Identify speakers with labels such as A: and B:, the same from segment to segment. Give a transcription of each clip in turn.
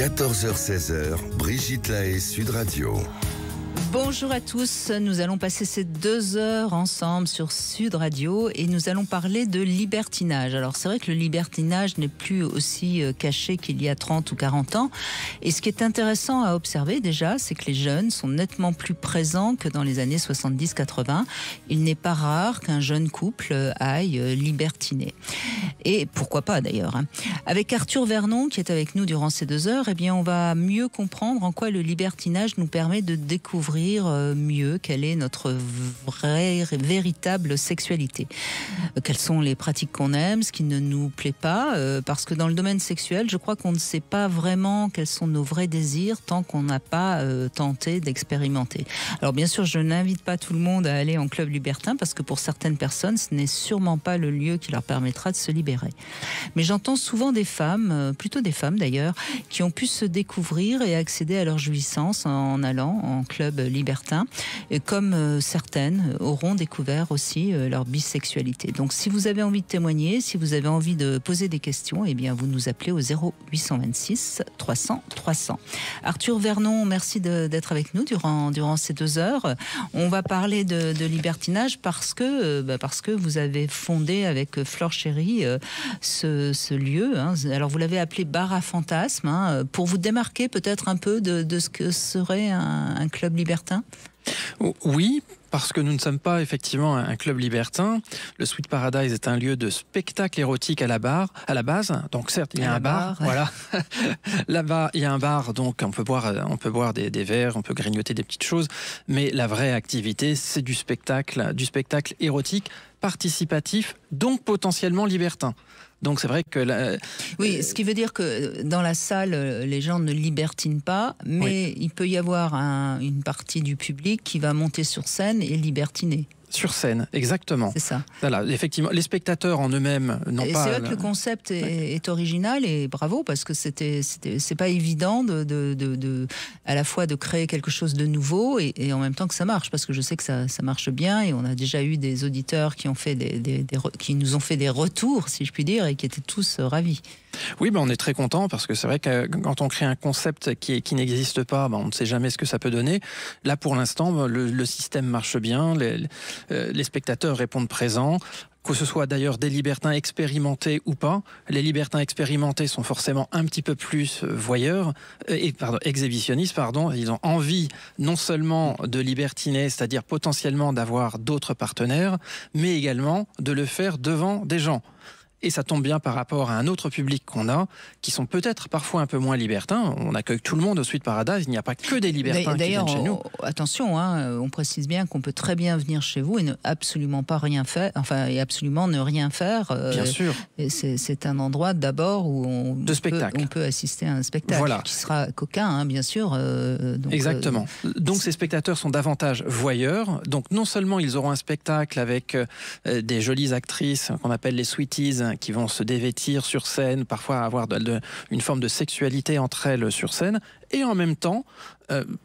A: 14h-16h, Brigitte Lahaie, Sud Radio.
B: Bonjour à tous, nous allons passer ces 2 heures ensemble sur Sud Radio et nous allons parler de libertinage. Alors c'est vrai que le libertinage n'est plus aussi caché qu'il y a 30 ou 40 ans et ce qui est intéressant à observer déjà, c'est que les jeunes sont nettement plus présents que dans les années 70-80. Il n'est pas rare qu'un jeune couple aille libertiner. Et pourquoi pas d'ailleurs. Avec Arthur Vernon qui est avec nous durant ces 2 heures, eh bien on va mieux comprendre en quoi le libertinage nous permet de découvrir mieux quelle est notre véritable sexualité. Quelles sont les pratiques qu'on aime, ce qui ne nous plaît pas, parce que dans le domaine sexuel, je crois qu'on ne sait pas vraiment quels sont nos vrais désirs tant qu'on n'a pas tenté d'expérimenter. Alors bien sûr, je n'invite pas tout le monde à aller en club libertin parce que pour certaines personnes, ce n'est sûrement pas le lieu qui leur permettra de se libérer. Mais j'entends souvent des femmes, plutôt des femmes d'ailleurs, qui ont pu se découvrir et accéder à leur jouissance en allant en club libertin, et comme certaines auront découvert aussi leur bisexualité. Donc si vous avez envie de témoigner, si vous avez envie de poser des questions, eh bien vous nous appelez au 0826 300 300. Arthur Vernon, merci d'être avec nous durant ces 2 heures. On va parler de libertinage parce que vous avez fondé avec Flore Chéry ce lieu. Alors vous l'avez appelé Bar à Fantasmes, pour vous démarquer peut-être un peu de ce que serait un club libertin.
C: Oui, parce que nous ne sommes pas effectivement un club libertin. Le Sweet Paradise est un lieu de spectacle érotique à la base. Donc certes, il y a un bar. Voilà. Là-bas, il y a un bar, donc on peut boire des verres, on peut grignoter des petites choses. Mais la vraie activité, c'est du spectacle érotique, participatif, donc potentiellement libertin. Donc c'est vrai que...
B: Oui, ce qui veut dire que dans la salle, les gens ne libertinent pas, mais il peut y avoir une partie du public qui va monter sur scène et libertiner.
C: Sur scène, exactement.
B: C'est ça.
C: Voilà, effectivement, les spectateurs en eux-mêmes n'ont pas...
B: C'est vrai que le concept est original et bravo, parce que c'est pas évident à la fois de créer quelque chose de nouveau et en même temps que ça marche, parce que je sais que ça marche bien et on a déjà eu des auditeurs qui nous ont fait des retours, si je puis dire, et qui étaient tous ravis.
C: Oui, on est très content parce que c'est vrai que quand on crée un concept qui n'existe pas, on ne sait jamais ce que ça peut donner. Là, pour l'instant, le système marche bien, les spectateurs répondent présents. Que ce soit d'ailleurs des libertins expérimentés ou pas, les libertins expérimentés sont forcément un petit peu plus exhibitionnistes. Ils ont envie non seulement de libertiner, c'est-à-dire potentiellement d'avoir d'autres partenaires, mais également de le faire devant des gens. Et ça tombe bien par rapport à un autre public qu'on a, qui sont peut-être parfois un peu moins libertins. On accueille tout le monde au Sweet Paradise, il n'y a pas que des libertins qui viennent chez nous.
B: Attention, on précise bien qu'on peut très bien venir chez vous et ne absolument pas rien faire, et absolument ne rien faire.
C: Bien sûr.
B: Et c'est un endroit d'abord où on peut assister à un spectacle qui sera coquin, bien sûr.
C: Exactement. Donc ces spectateurs sont davantage voyeurs. Donc non seulement ils auront un spectacle avec des jolies actrices qu'on appelle les sweeties, qui vont se dévêtir sur scène, parfois avoir une forme de sexualité entre elles sur scène, et en même temps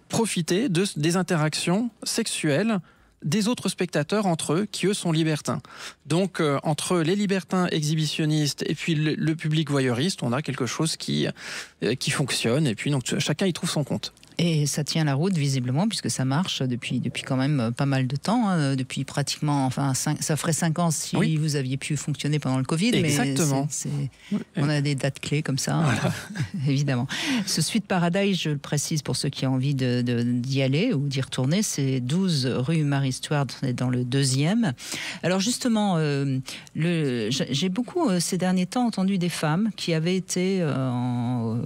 C: profiter des interactions sexuelles des autres spectateurs entre eux, qui eux sont libertins. Donc entre les libertins exhibitionnistes et puis le public voyeuriste, on a quelque chose qui fonctionne, et puis donc chacun y trouve son compte.
B: Et ça tient la route visiblement, puisque ça marche depuis quand même pas mal de temps, depuis pratiquement, ça ferait 5 ans si vous aviez pu fonctionner pendant le Covid.
C: Exactement.
B: Mais on a des dates clés comme ça, évidemment. Ce Sweet Paradise, je le précise pour ceux qui ont envie d'y aller ou d'y retourner, c'est 12 rue Marie-Stuart, dans le 2e. Alors justement, j'ai beaucoup ces derniers temps entendu des femmes qui avaient été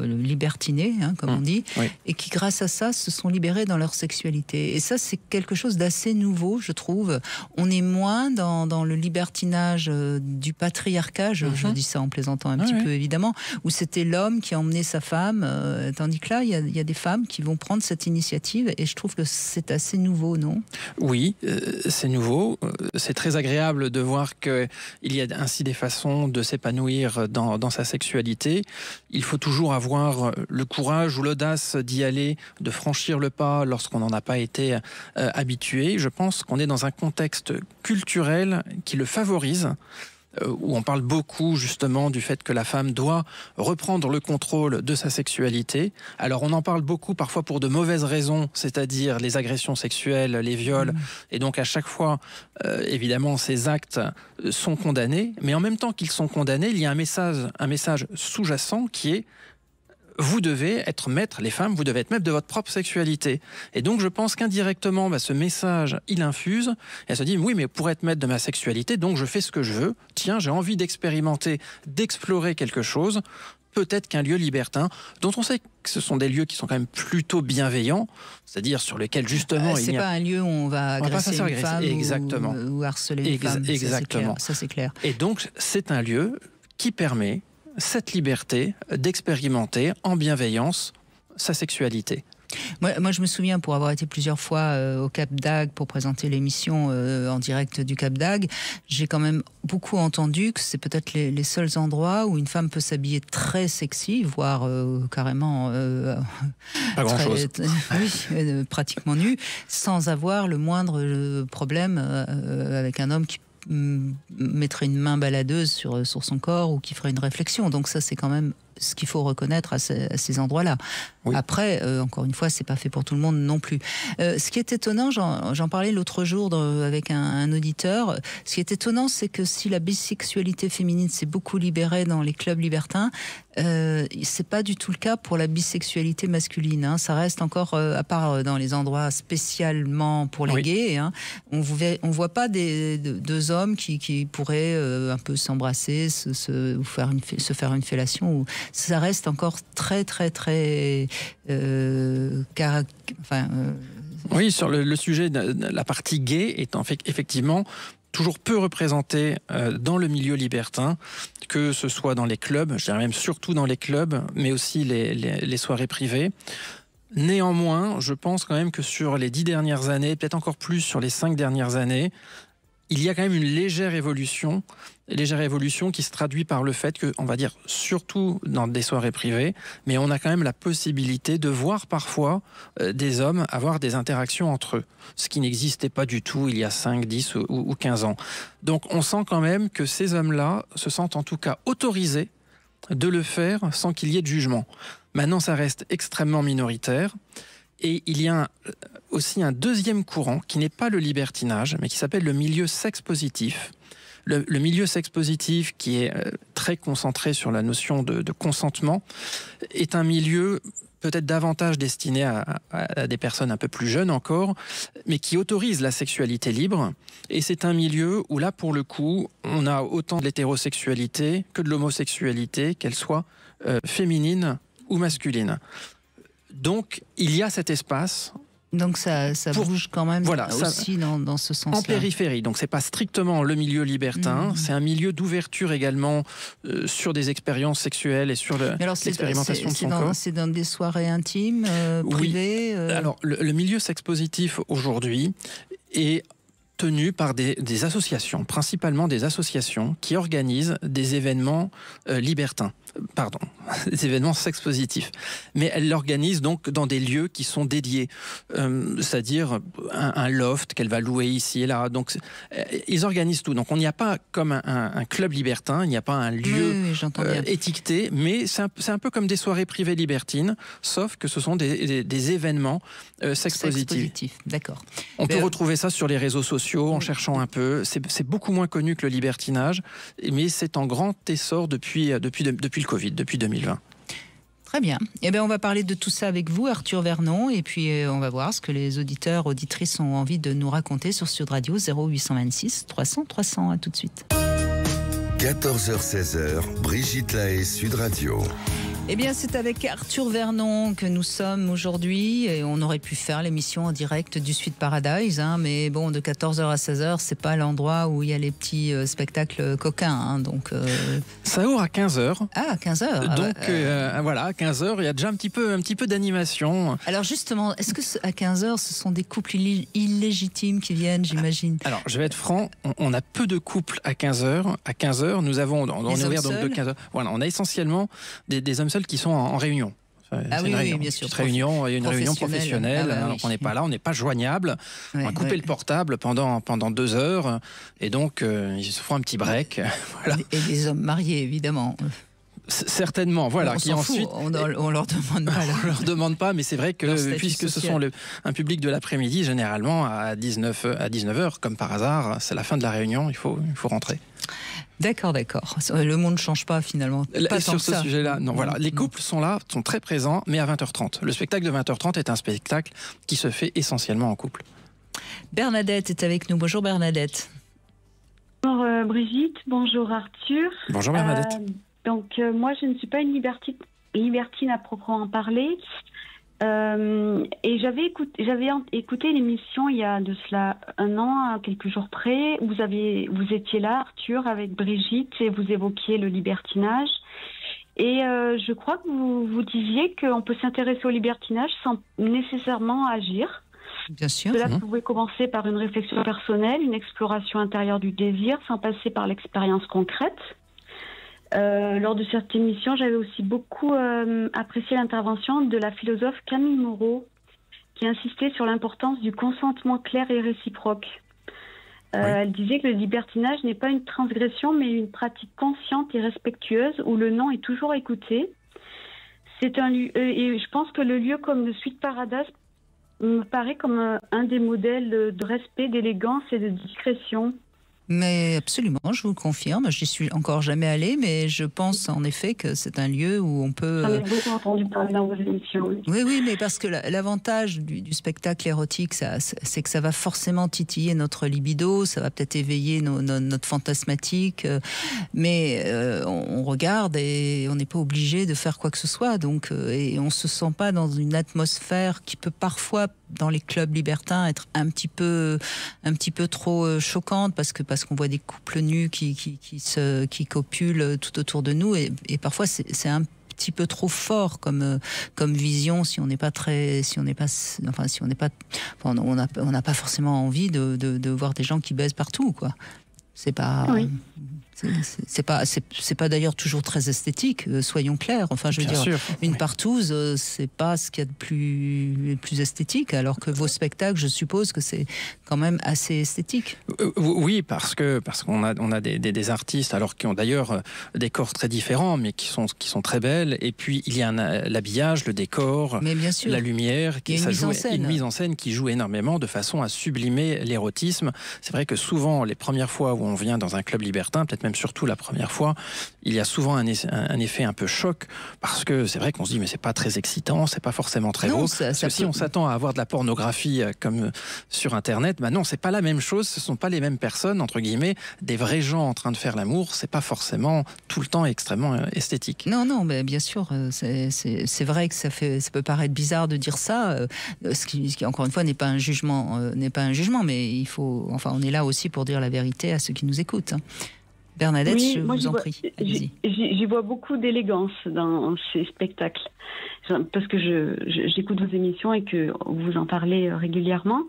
B: libertinées, comme on dit, et qui grâce à ça se sont libérées dans leur sexualité. Et ça, c'est quelque chose d'assez nouveau, je trouve. On est moins dans le libertinage du patriarcat, je dis ça en plaisantant un petit peu évidemment, où c'était l'homme qui emmenait sa femme, tandis que là, il y a des femmes qui vont prendre cette initiative, et je trouve que c'est assez nouveau, non ?
C: Oui, c'est nouveau. C'est très agréable de voir qu'il y a ainsi des façons de s'épanouir dans sa sexualité. Il faut toujours avoir le courage ou l'audace d'y aller, de franchir le pas lorsqu'on n'en a pas été habitué. Je pense qu'on est dans un contexte culturel qui le favorise. où on parle beaucoup justement du fait que la femme doit reprendre le contrôle de sa sexualité. Alors on en parle beaucoup parfois pour de mauvaises raisons, c'est-à-dire les agressions sexuelles, les viols, et donc à chaque fois, évidemment, ces actes sont condamnés, mais en même temps qu'ils sont condamnés, il y a un message sous-jacent qui est: vous devez être maître, les femmes, vous devez être maître de votre propre sexualité. Et donc je pense qu'indirectement, ce message, il infuse, et elle se dit: oui, mais pour être maître de ma sexualité, donc je fais ce que je veux. Tiens, j'ai envie d'expérimenter, d'explorer quelque chose. Peut-être qu'un lieu libertin, dont on sait que ce sont des lieux qui sont quand même plutôt bienveillants, c'est-à-dire sur lesquels justement
B: c'est pas un lieu où on va agresser une femme
C: exactement.
B: Ou harceler une femme.
C: Exactement.
B: Ça c'est clair.
C: Et donc c'est un lieu qui permet cette liberté d'expérimenter en bienveillance sa sexualité.
B: Moi, je me souviens, pour avoir été plusieurs fois au Cap d'Agde pour présenter l'émission en direct du Cap d'Agde, j'ai quand même beaucoup entendu que c'est peut-être les seuls endroits où une femme peut s'habiller très sexy, voire carrément
C: pas grand-chose.
B: Oui, pratiquement nue, sans avoir le moindre problème avec un homme qui mettrait une main baladeuse sur son corps ou qui ferait une réflexion. Donc ça, c'est quand même ce qu'il faut reconnaître à ces endroits-là. Oui. Après, encore une fois, c'est pas fait pour tout le monde non plus. Ce qui est étonnant, j'en parlais l'autre jour avec un auditeur, ce qui est étonnant, c'est que si la bisexualité féminine s'est beaucoup libérée dans les clubs libertins, c'est pas du tout le cas pour la bisexualité masculine. Hein. Ça reste encore, à part dans les endroits spécialement pour les gays, hein, on voit pas deux hommes qui pourraient un peu s'embrasser, se faire une fellation. Ou, ça reste encore très très très
C: oui, sur le sujet de la partie gay est effectivement toujours peu représentée dans le milieu libertin, que ce soit dans les clubs, je dirais même surtout dans les clubs, mais aussi les soirées privées. Néanmoins, je pense quand même que sur les 10 dernières années, peut-être encore plus sur les 5 dernières années, il y a quand même une légère évolution qui se traduit par le fait que, on va dire, surtout dans des soirées privées, mais on a quand même la possibilité de voir parfois des hommes avoir des interactions entre eux, ce qui n'existait pas du tout il y a 5, 10 ou 15 ans. Donc on sent quand même que ces hommes-là se sentent en tout cas autorisés de le faire sans qu'il y ait de jugement. Maintenant, ça reste extrêmement minoritaire. Et il y a aussi un deuxième courant qui n'est pas le libertinage, mais qui s'appelle le milieu sexe-positif. Le milieu sexe-positif, qui est très concentré sur la notion de consentement, est un milieu peut-être davantage destiné à des personnes un peu plus jeunes encore, mais qui autorise la sexualité libre. Et c'est un milieu où là, pour le coup, on a autant de l'hétérosexualité que de l'homosexualité, qu'elle soit féminine ou masculine. Donc, il y a cet espace.
B: Donc, ça bouge quand même aussi dans ce sens-là.
C: En périphérie. Donc, ce n'est pas strictement le milieu libertin. C'est un milieu d'ouverture également sur des expériences sexuelles et sur l'expérimentation de son corps.
B: C'est dans des soirées intimes, privées
C: Alors, le milieu sexe-positif aujourd'hui est tenu par des associations, principalement des associations qui organisent des événements libertins. Pardon, des événements sex-positifs. Mais elle l'organise donc dans des lieux qui sont dédiés, c'est-à-dire un loft qu'elle va louer ici et là. Donc, ils organisent tout. Donc, on n'y a pas comme un club libertin, il n'y a pas un lieu étiqueté, mais c'est un peu comme des soirées privées libertines, sauf que ce sont des événements sex-positifs.
B: D'accord.
C: On peut retrouver ça sur les réseaux sociaux en cherchant un peu. C'est beaucoup moins connu que le libertinage, mais c'est en grand essor depuis le Covid, depuis 2020.
B: Très bien. Eh bien, on va parler de tout ça avec vous, Arthur Vernon, et puis on va voir ce que les auditeurs, auditrices ont envie de nous raconter sur Sud Radio 0826 300 300. À tout de suite.
A: 14h-16h, Brigitte Lahaie, Sud Radio.
B: Eh bien, c'est avec Arthur Vernon que nous sommes aujourd'hui et on aurait pu faire l'émission en direct du Suite Paradise, hein, mais bon, de 14h à 16h, c'est pas l'endroit où il y a les petits spectacles coquins, hein, donc...
C: Ça ouvre à 15h.
B: Ah, à 15h.
C: Donc, voilà, à 15h, il y a déjà un petit peu d'animation.
B: Alors justement, est-ce que à 15h, ce sont des couples illégitimes qui viennent, j'imagine? Alors,
C: je vais être franc, on a peu de couples à 15h. À 15h, nous avons, on est ouvert donc de 15h. Voilà, on a essentiellement des hommes seuls qui sont en réunion.
B: Bien sûr.
C: Petite réunion, une réunion professionnelle. Donc on n'est pas là, on n'est pas joignable. On va couper le portable pendant 2 heures. Et donc, ils se font un petit break. Voilà.
B: Et les hommes mariés, évidemment.
C: Certainement, voilà.
B: Qui ensuite, on leur demande pas.
C: On leur demande pas, mais c'est vrai que puisque ce sont un public de l'après-midi, généralement à 19h, comme par hasard, c'est la fin de la réunion, il faut rentrer.
B: D'accord. Le monde ne change pas finalement. Pas
C: sur ce sujet-là, non. Voilà, les couples sont là, sont très présents, mais à 20h30. Le spectacle de 20h30 est un spectacle qui se fait essentiellement en couple.
B: Bernadette est avec nous. Bonjour Bernadette.
D: Bonjour Brigitte, bonjour Arthur.
C: Bonjour Bernadette.
D: Moi, je ne suis pas une libertine à proprement parler. Et j'avais écouté l'émission il y a de cela 1 an, à quelques jours près. Vous étiez là, Arthur, avec Brigitte, et vous évoquiez le libertinage. Et je crois que vous disiez qu'on peut s'intéresser au libertinage sans nécessairement agir.
B: Bien sûr.
D: Cela pouvait commencer par une réflexion personnelle, une exploration intérieure du désir, sans passer par l'expérience concrète. Lors de cette émission, j'avais aussi beaucoup apprécié l'intervention de la philosophe Camille Moreau, qui insistait sur l'importance du consentement clair et réciproque. Elle disait que le libertinage n'est pas une transgression, mais une pratique consciente et respectueuse où le non est toujours écouté. Et je pense que le lieu comme le Sweet Paradise me paraît comme un des modèles de respect, d'élégance et de discrétion.
B: Mais absolument, je vous le confirme. J'y suis encore jamais allée, mais je pense en effet que c'est un lieu où on peut...
D: J'en ai beaucoup entendu parler dans vos émissions.
B: Oui, mais parce que l'avantage du spectacle érotique, c'est que ça va forcément titiller notre libido, ça va peut-être éveiller notre fantasmatique, mais on regarde et on n'est pas obligé de faire quoi que ce soit. Donc, et on se sent pas dans une atmosphère qui peut parfois, dans les clubs libertins, être un petit peu trop choquante parce qu'on voit des couples nus qui copulent tout autour de nous et parfois c'est un petit peu trop fort comme vision on n'a pas forcément envie de voir des gens qui baisent partout, quoi. C'est pas... Oui. C'est pas d'ailleurs toujours très esthétique, soyons clairs. Enfin, je veux dire, une partouze, c'est pas ce qu'il y a de plus esthétique, alors que vos spectacles, je suppose que c'est quand même assez esthétique.
C: Oui, parce qu'on a des artistes, alors qui ont d'ailleurs des corps très différents, mais qui sont très belles. Et puis il y a l'habillage, le décor, la lumière, une mise en scène qui joue énormément de façon à sublimer l'érotisme. C'est vrai que souvent, les premières fois où on vient dans un club libertin, peut-être même surtout la première fois, il y a souvent un effet un peu choc, parce que c'est vrai qu'on se dit mais c'est pas très excitant, c'est pas forcément très beau. Si on s'attend à avoir de la pornographie comme sur Internet, non, c'est pas la même chose, ce sont pas les mêmes personnes, entre guillemets, des vrais gens en train de faire l'amour, c'est pas forcément tout le temps extrêmement esthétique.
B: Non, mais bien sûr, c'est vrai que ça peut paraître bizarre de dire ça, ce qui encore une fois n'est pas un jugement, mais on est là aussi pour dire la vérité à ceux qui nous écoutent. Bernadette,
D: oui,
B: je vous en prie.
D: J'y vois beaucoup d'élégance dans ces spectacles, parce que j'écoute vos émissions et que vous en parlez régulièrement.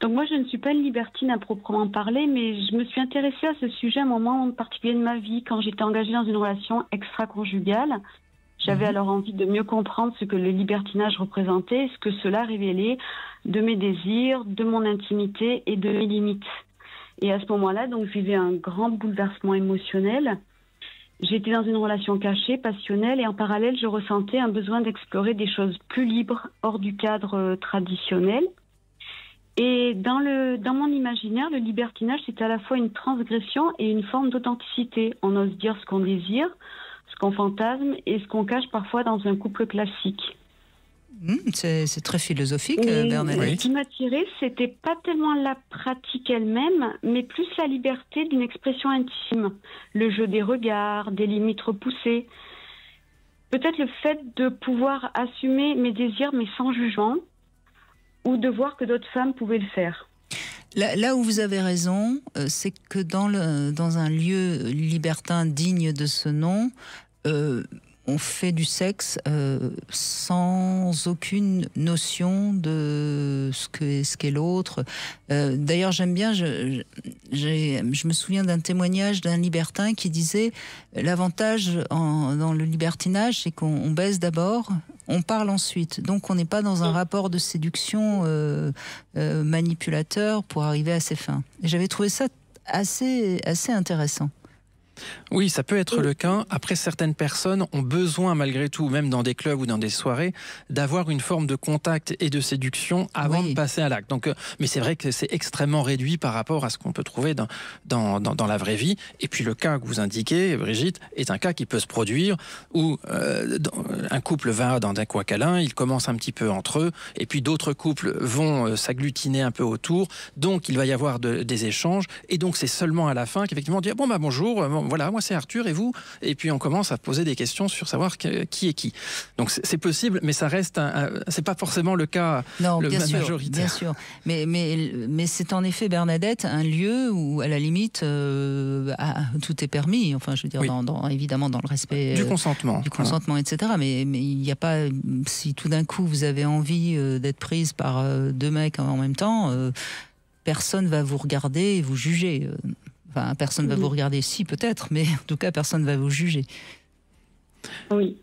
D: Donc moi, je ne suis pas une libertine à proprement parler, mais je me suis intéressée à ce sujet à un moment particulier de ma vie, quand j'étais engagée dans une relation extra-conjugale. J'avais alors envie de mieux comprendre ce que le libertinage représentait et ce que cela révélait de mes désirs, de mon intimité et de mes limites. Et à ce moment-là, donc, je vivais un grand bouleversement émotionnel. J'étais dans une relation cachée, passionnelle, et en parallèle, je ressentais un besoin d'explorer des choses plus libres, hors du cadre traditionnel. Et dans mon imaginaire, le libertinage, c'est à la fois une transgression et une forme d'authenticité. On ose dire ce qu'on désire, ce qu'on fantasme et ce qu'on cache parfois dans un couple classique.
B: C'est très philosophique, Bernadette.
D: Ce qui m'attirait, c'était pas tellement la pratique elle-même, mais plus la liberté d'une expression intime, le jeu des regards, des limites repoussées. Peut-être le fait de pouvoir assumer mes désirs, mais sans jugement, ou de voir que d'autres femmes pouvaient le faire.
B: Là où vous avez raison, c'est que dans un lieu libertin digne de ce nom, on fait du sexe sans aucune notion de ce qu'est l'autre. D'ailleurs, j'aime bien, je me souviens d'un témoignage d'un libertin qui disait l'avantage dans le libertinage, c'est qu'on baise d'abord, on parle ensuite. Donc on n'est pas dans un rapport de séduction manipulateur pour arriver à ses fins. Et j'avais trouvé ça assez intéressant.
C: Oui, ça peut être le cas. Après, certaines personnes ont besoin, malgré tout, même dans des clubs ou dans des soirées, d'avoir une forme de contact et de séduction avant de passer à l'acte. Donc, mais c'est vrai que c'est extrêmement réduit par rapport à ce qu'on peut trouver dans la vraie vie. Et puis le cas que vous indiquez, Brigitte, est un cas qui peut se produire où un couple va dans un coin câlin, ils commencent un petit peu entre eux, et puis d'autres couples vont s'agglutiner un peu autour. Donc, il va y avoir des échanges. Et donc, c'est seulement à la fin qu'effectivement on dit « Bon, bah bonjour, voilà, moi c'est Arthur et vous ?» Et puis on commence à poser des questions sur savoir qui est qui. Donc c'est possible, mais ça reste c'est pas forcément le cas majoritaire.
B: Bien sûr. Mais c'est en effet, Bernadette, un lieu où à la limite tout est permis. Enfin, je veux dire, évidemment dans le respect
C: du consentement,
B: etc. Mais il n'y a pas, si tout d'un coup vous avez envie d'être prise par deux mecs en même temps, personne va vous regarder et vous juger. Enfin, personne ne va vous regarder, si peut-être, mais en tout cas, personne ne va vous juger.
D: Oui.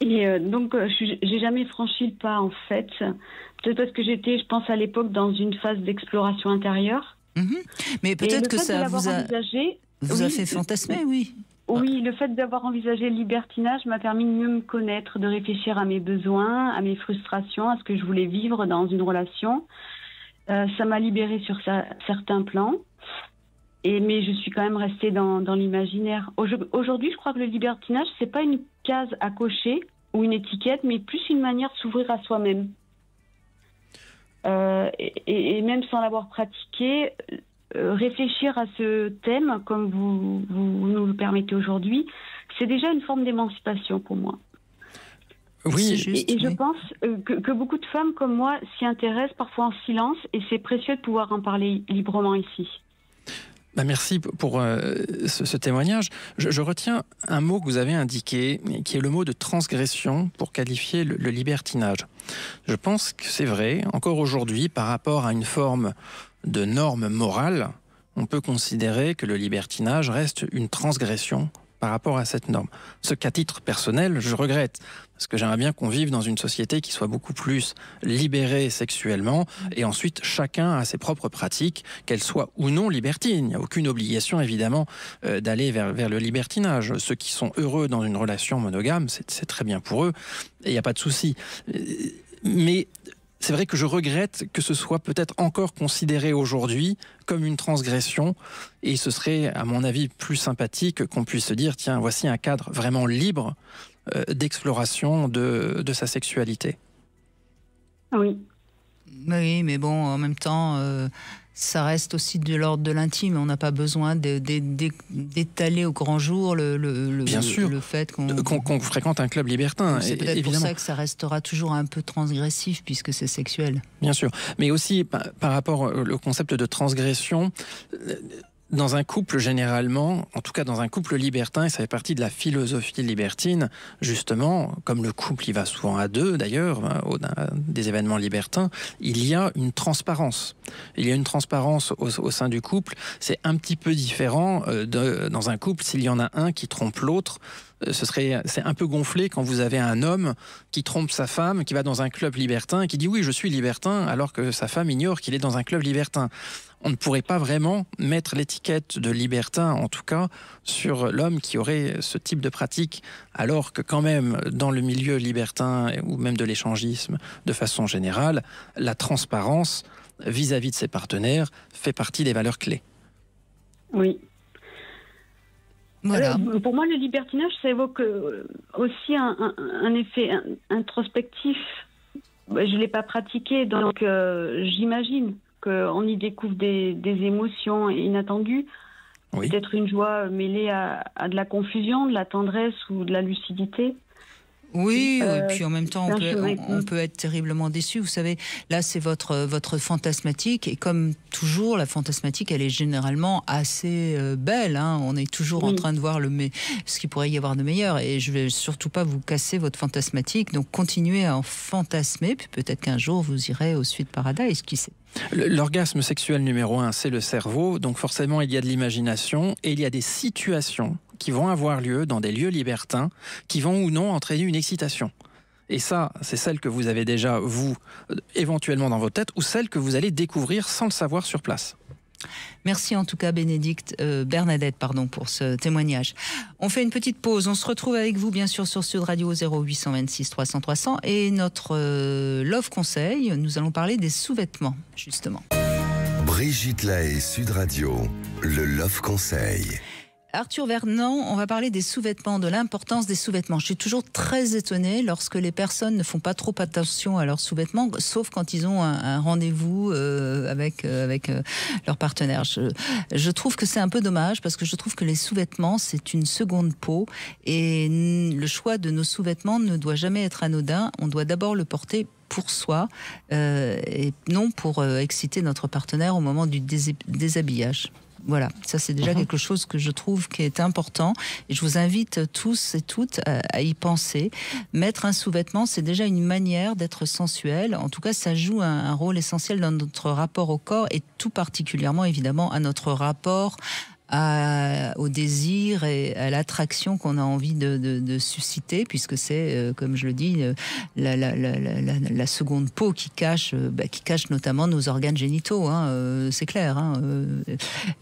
D: Et donc, j'ai jamais franchi le pas, en fait. Peut-être parce que j'étais, je pense, à l'époque, dans une phase d'exploration intérieure.
B: Mais peut-être que ça vous a fait fantasmer, oui.
D: Oui, le fait d'avoir envisagé le libertinage m'a permis de mieux me connaître, de réfléchir à mes besoins, à mes frustrations, à ce que je voulais vivre dans une relation. Ça m'a libérée sur certains plans. Mais je suis quand même restée dans l'imaginaire. Aujourd'hui, je crois que le libertinage, c'est pas une case à cocher ou une étiquette, mais plus une manière de s'ouvrir à soi-même. Et même sans l'avoir pratiqué, réfléchir à ce thème, comme vous nous le permettez aujourd'hui, c'est déjà une forme d'émancipation pour moi.
C: Oui,
D: et je pense que beaucoup de femmes comme moi s'y intéressent parfois en silence, et c'est précieux de pouvoir en parler librement ici.
C: Merci pour ce témoignage. Je retiens un mot que vous avez indiqué, qui est le mot de transgression pour qualifier le libertinage. Je pense que c'est vrai, encore aujourd'hui, par rapport à une forme de norme morale, on peut considérer que le libertinage reste une transgression par rapport à cette norme. Ce qu'à titre personnel, je regrette, parce que j'aimerais bien qu'on vive dans une société qui soit beaucoup plus libérée sexuellement, et ensuite chacun a ses propres pratiques, qu'elles soient ou non libertines. Il n'y a aucune obligation, évidemment, d'aller vers le libertinage. Ceux qui sont heureux dans une relation monogame, c'est très bien pour eux, et il n'y a pas de souci. Mais c'est vrai que je regrette que ce soit peut-être encore considéré aujourd'hui comme une transgression, et ce serait, à mon avis, plus sympathique qu'on puisse se dire, tiens, voici un cadre vraiment libre d'exploration de sa sexualité.
D: Oui.
B: Oui, mais bon, en même temps, ça reste aussi de l'ordre de l'intime. On n'a pas besoin d'étaler au grand jour
C: Bien sûr,
B: le fait qu'on
C: fréquente un club libertin.
B: C'est peut-être pour ça que ça restera toujours un peu transgressif, puisque c'est sexuel.
C: Bien sûr, mais aussi par rapport au concept de transgression, dans un couple généralement, en tout cas dans un couple libertin, et ça fait partie de la philosophie libertine, justement, comme le couple y va souvent à deux d'ailleurs, des événements libertins, il y a une transparence. Il y a une transparence au sein du couple. C'est un petit peu différent dans un couple, s'il y en a un qui trompe l'autre. C'est un peu gonflé quand vous avez un homme qui trompe sa femme, qui va dans un club libertin et qui dit oui, je suis libertin, alors que sa femme ignore qu'il est dans un club libertin. On ne pourrait pas vraiment mettre l'étiquette de libertin, en tout cas, sur l'homme qui aurait ce type de pratique, alors que quand même, dans le milieu libertin ou même de l'échangisme, de façon générale, la transparence vis-à-vis de ses partenaires fait partie des valeurs clés.
D: Oui.
B: Voilà.
D: Pour moi, le libertinage, ça évoque aussi un effet introspectif. Je ne l'ai pas pratiqué, donc j'imagine qu'on y découvre des émotions inattendues. Oui. Peut-être une joie mêlée à de la confusion, de la tendresse ou de la lucidité.
B: Oui, et puis en même temps, on peut être terriblement déçu. Vous savez, là, c'est votre fantasmatique. Et comme toujours, la fantasmatique, elle est généralement assez belle. Hein. On est toujours en train de voir ce qu'il pourrait y avoir de meilleur. Et je ne vais surtout pas vous casser votre fantasmatique. Donc, continuez à en fantasmer. Puis peut-être qu'un jour, vous irez au Sweet Paradise, qui sait.
C: L'orgasme sexuel numéro 1, c'est le cerveau. Donc forcément, il y a de l'imagination et il y a des situations qui vont avoir lieu dans des lieux libertins qui vont ou non entraîner une excitation. Et ça, c'est celle que vous avez déjà, vous, éventuellement dans votre tête, ou celle que vous allez découvrir sans le savoir sur place.
B: Merci en tout cas Bernadette, pour ce témoignage. On fait une petite pause, on se retrouve avec vous bien sûr sur Sud Radio 0826 300 300 et notre Love Conseil, nous allons parler des sous-vêtements justement.
A: Brigitte Lahaie, Sud Radio, le Love Conseil.
B: Arthur Vernant, on va parler des sous-vêtements, de l'importance des sous-vêtements. Je suis toujours très étonnée lorsque les personnes ne font pas trop attention à leurs sous-vêtements, sauf quand ils ont un rendez-vous avec leur partenaire. Je trouve que c'est un peu dommage parce que je trouve que les sous-vêtements, c'est une seconde peau et le choix de nos sous-vêtements ne doit jamais être anodin. On doit d'abord le porter pour soi et non pour exciter notre partenaire au moment du déshabillage. Voilà, ça c'est déjà quelque chose que je trouve qui est important et je vous invite tous et toutes à y penser. Mettre un sous-vêtement, c'est déjà une manière d'être sensuel. En tout cas, ça joue un rôle essentiel dans notre rapport au corps et tout particulièrement évidemment à notre rapport au désir et à l'attraction qu'on a envie de susciter, puisque c'est, comme je le dis, la seconde peau qui cache notamment nos organes génitaux, c'est clair.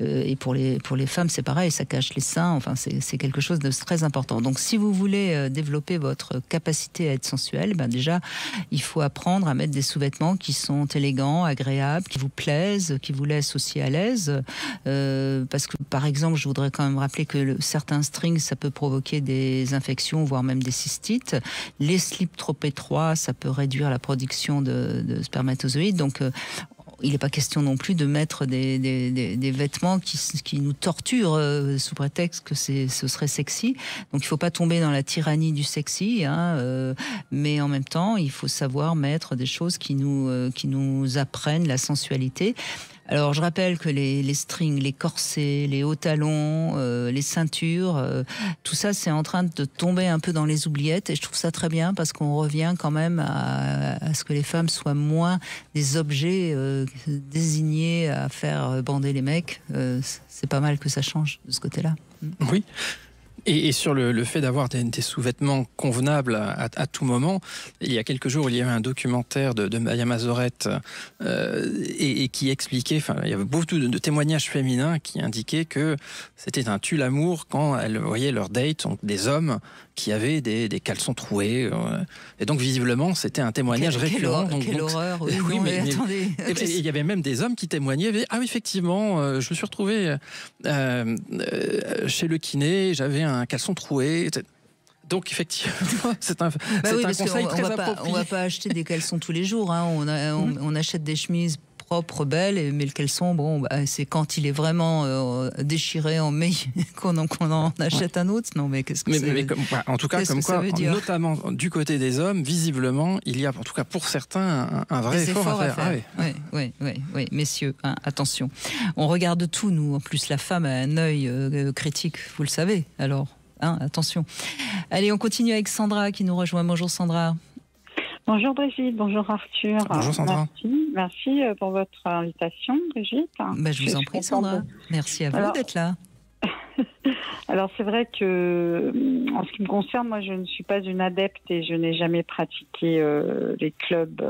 B: Et pour les femmes, c'est pareil, ça cache les seins, enfin c'est quelque chose de très important. Donc si vous voulez développer votre capacité à être sensuel, déjà, il faut apprendre à mettre des sous-vêtements qui sont élégants, agréables, qui vous plaisent, qui vous laissent aussi à l'aise, parce que par exemple, je voudrais quand même rappeler que certains strings, ça peut provoquer des infections, voire même des cystites. Les slips trop étroits, ça peut réduire la production de spermatozoïdes. Donc, il n'est pas question non plus de mettre des vêtements qui nous torturent sous prétexte que ce serait sexy. Donc il ne faut pas tomber dans la tyrannie du sexy, mais en même temps, il faut savoir mettre des choses qui nous apprennent la sensualité. Alors, je rappelle que les strings, les corsets, les hauts talons, les ceintures, tout ça, c'est en train de tomber un peu dans les oubliettes. Et je trouve ça très bien parce qu'on revient quand même à ce que les femmes soient moins des objets désignés à faire bander les mecs. C'est pas mal que ça change de ce côté-là.
C: Oui. Et sur le fait d'avoir des sous-vêtements convenables à tout moment, il y a quelques jours, il y avait un documentaire de Maya Mazorette et qui expliquait, il y avait beaucoup de témoignages féminins qui indiquaient que c'était un tue-l'amour quand elles voyaient leur date, donc des hommes qui avaient des caleçons troués. Et donc, visiblement, c'était un témoignage récurrent.
B: Quelle horreur, oui,
C: oui,
B: non,
C: mais
B: attendez.
C: Il y avait même des hommes qui témoignaient, ah oui, effectivement, je me suis retrouvé chez le kiné, j'avais un caleçon troué. Donc effectivement, c'est un conseil très approprié.
B: On va pas acheter des caleçons tous les jours. On achète des chemises propres, belles, mais le caleçon, c'est quand il est vraiment déchiré en mai qu'on en achète un autre. Non, mais qu'est-ce que ça veut dire ?
C: En tout cas, comme quoi, notamment du côté des hommes, visiblement, il y a, en tout cas pour certains, un vrai effort à faire.
B: Oui, messieurs, attention. On regarde tout, nous. En plus, la femme a un œil critique, vous le savez. Alors, attention. Allez, on continue avec Sandra qui nous rejoint. Bonjour Sandra.
E: Bonjour Brigitte, bonjour Arthur.
C: Bonjour Sandra.
E: Merci pour votre invitation Brigitte.
B: Je vous en prie Sandra. Merci à vous d'être là.
E: Alors c'est vrai que en ce qui me concerne, moi je ne suis pas une adepte et je n'ai jamais pratiqué les clubs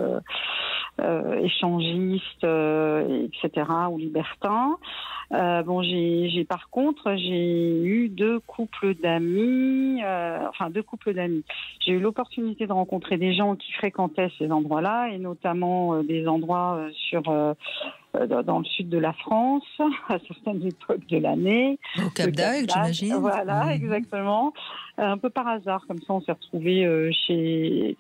E: échangistes, etc. ou libertins. Par contre, j'ai eu deux couples d'amis. J'ai eu l'opportunité de rencontrer des gens qui fréquentaient ces endroits-là et notamment des endroits dans le sud de la France, à certaines époques de l'année.
B: Au Cap d'Agde, j'imagine.
E: Voilà, exactement. Un peu par hasard, comme ça, on s'est retrouvés chez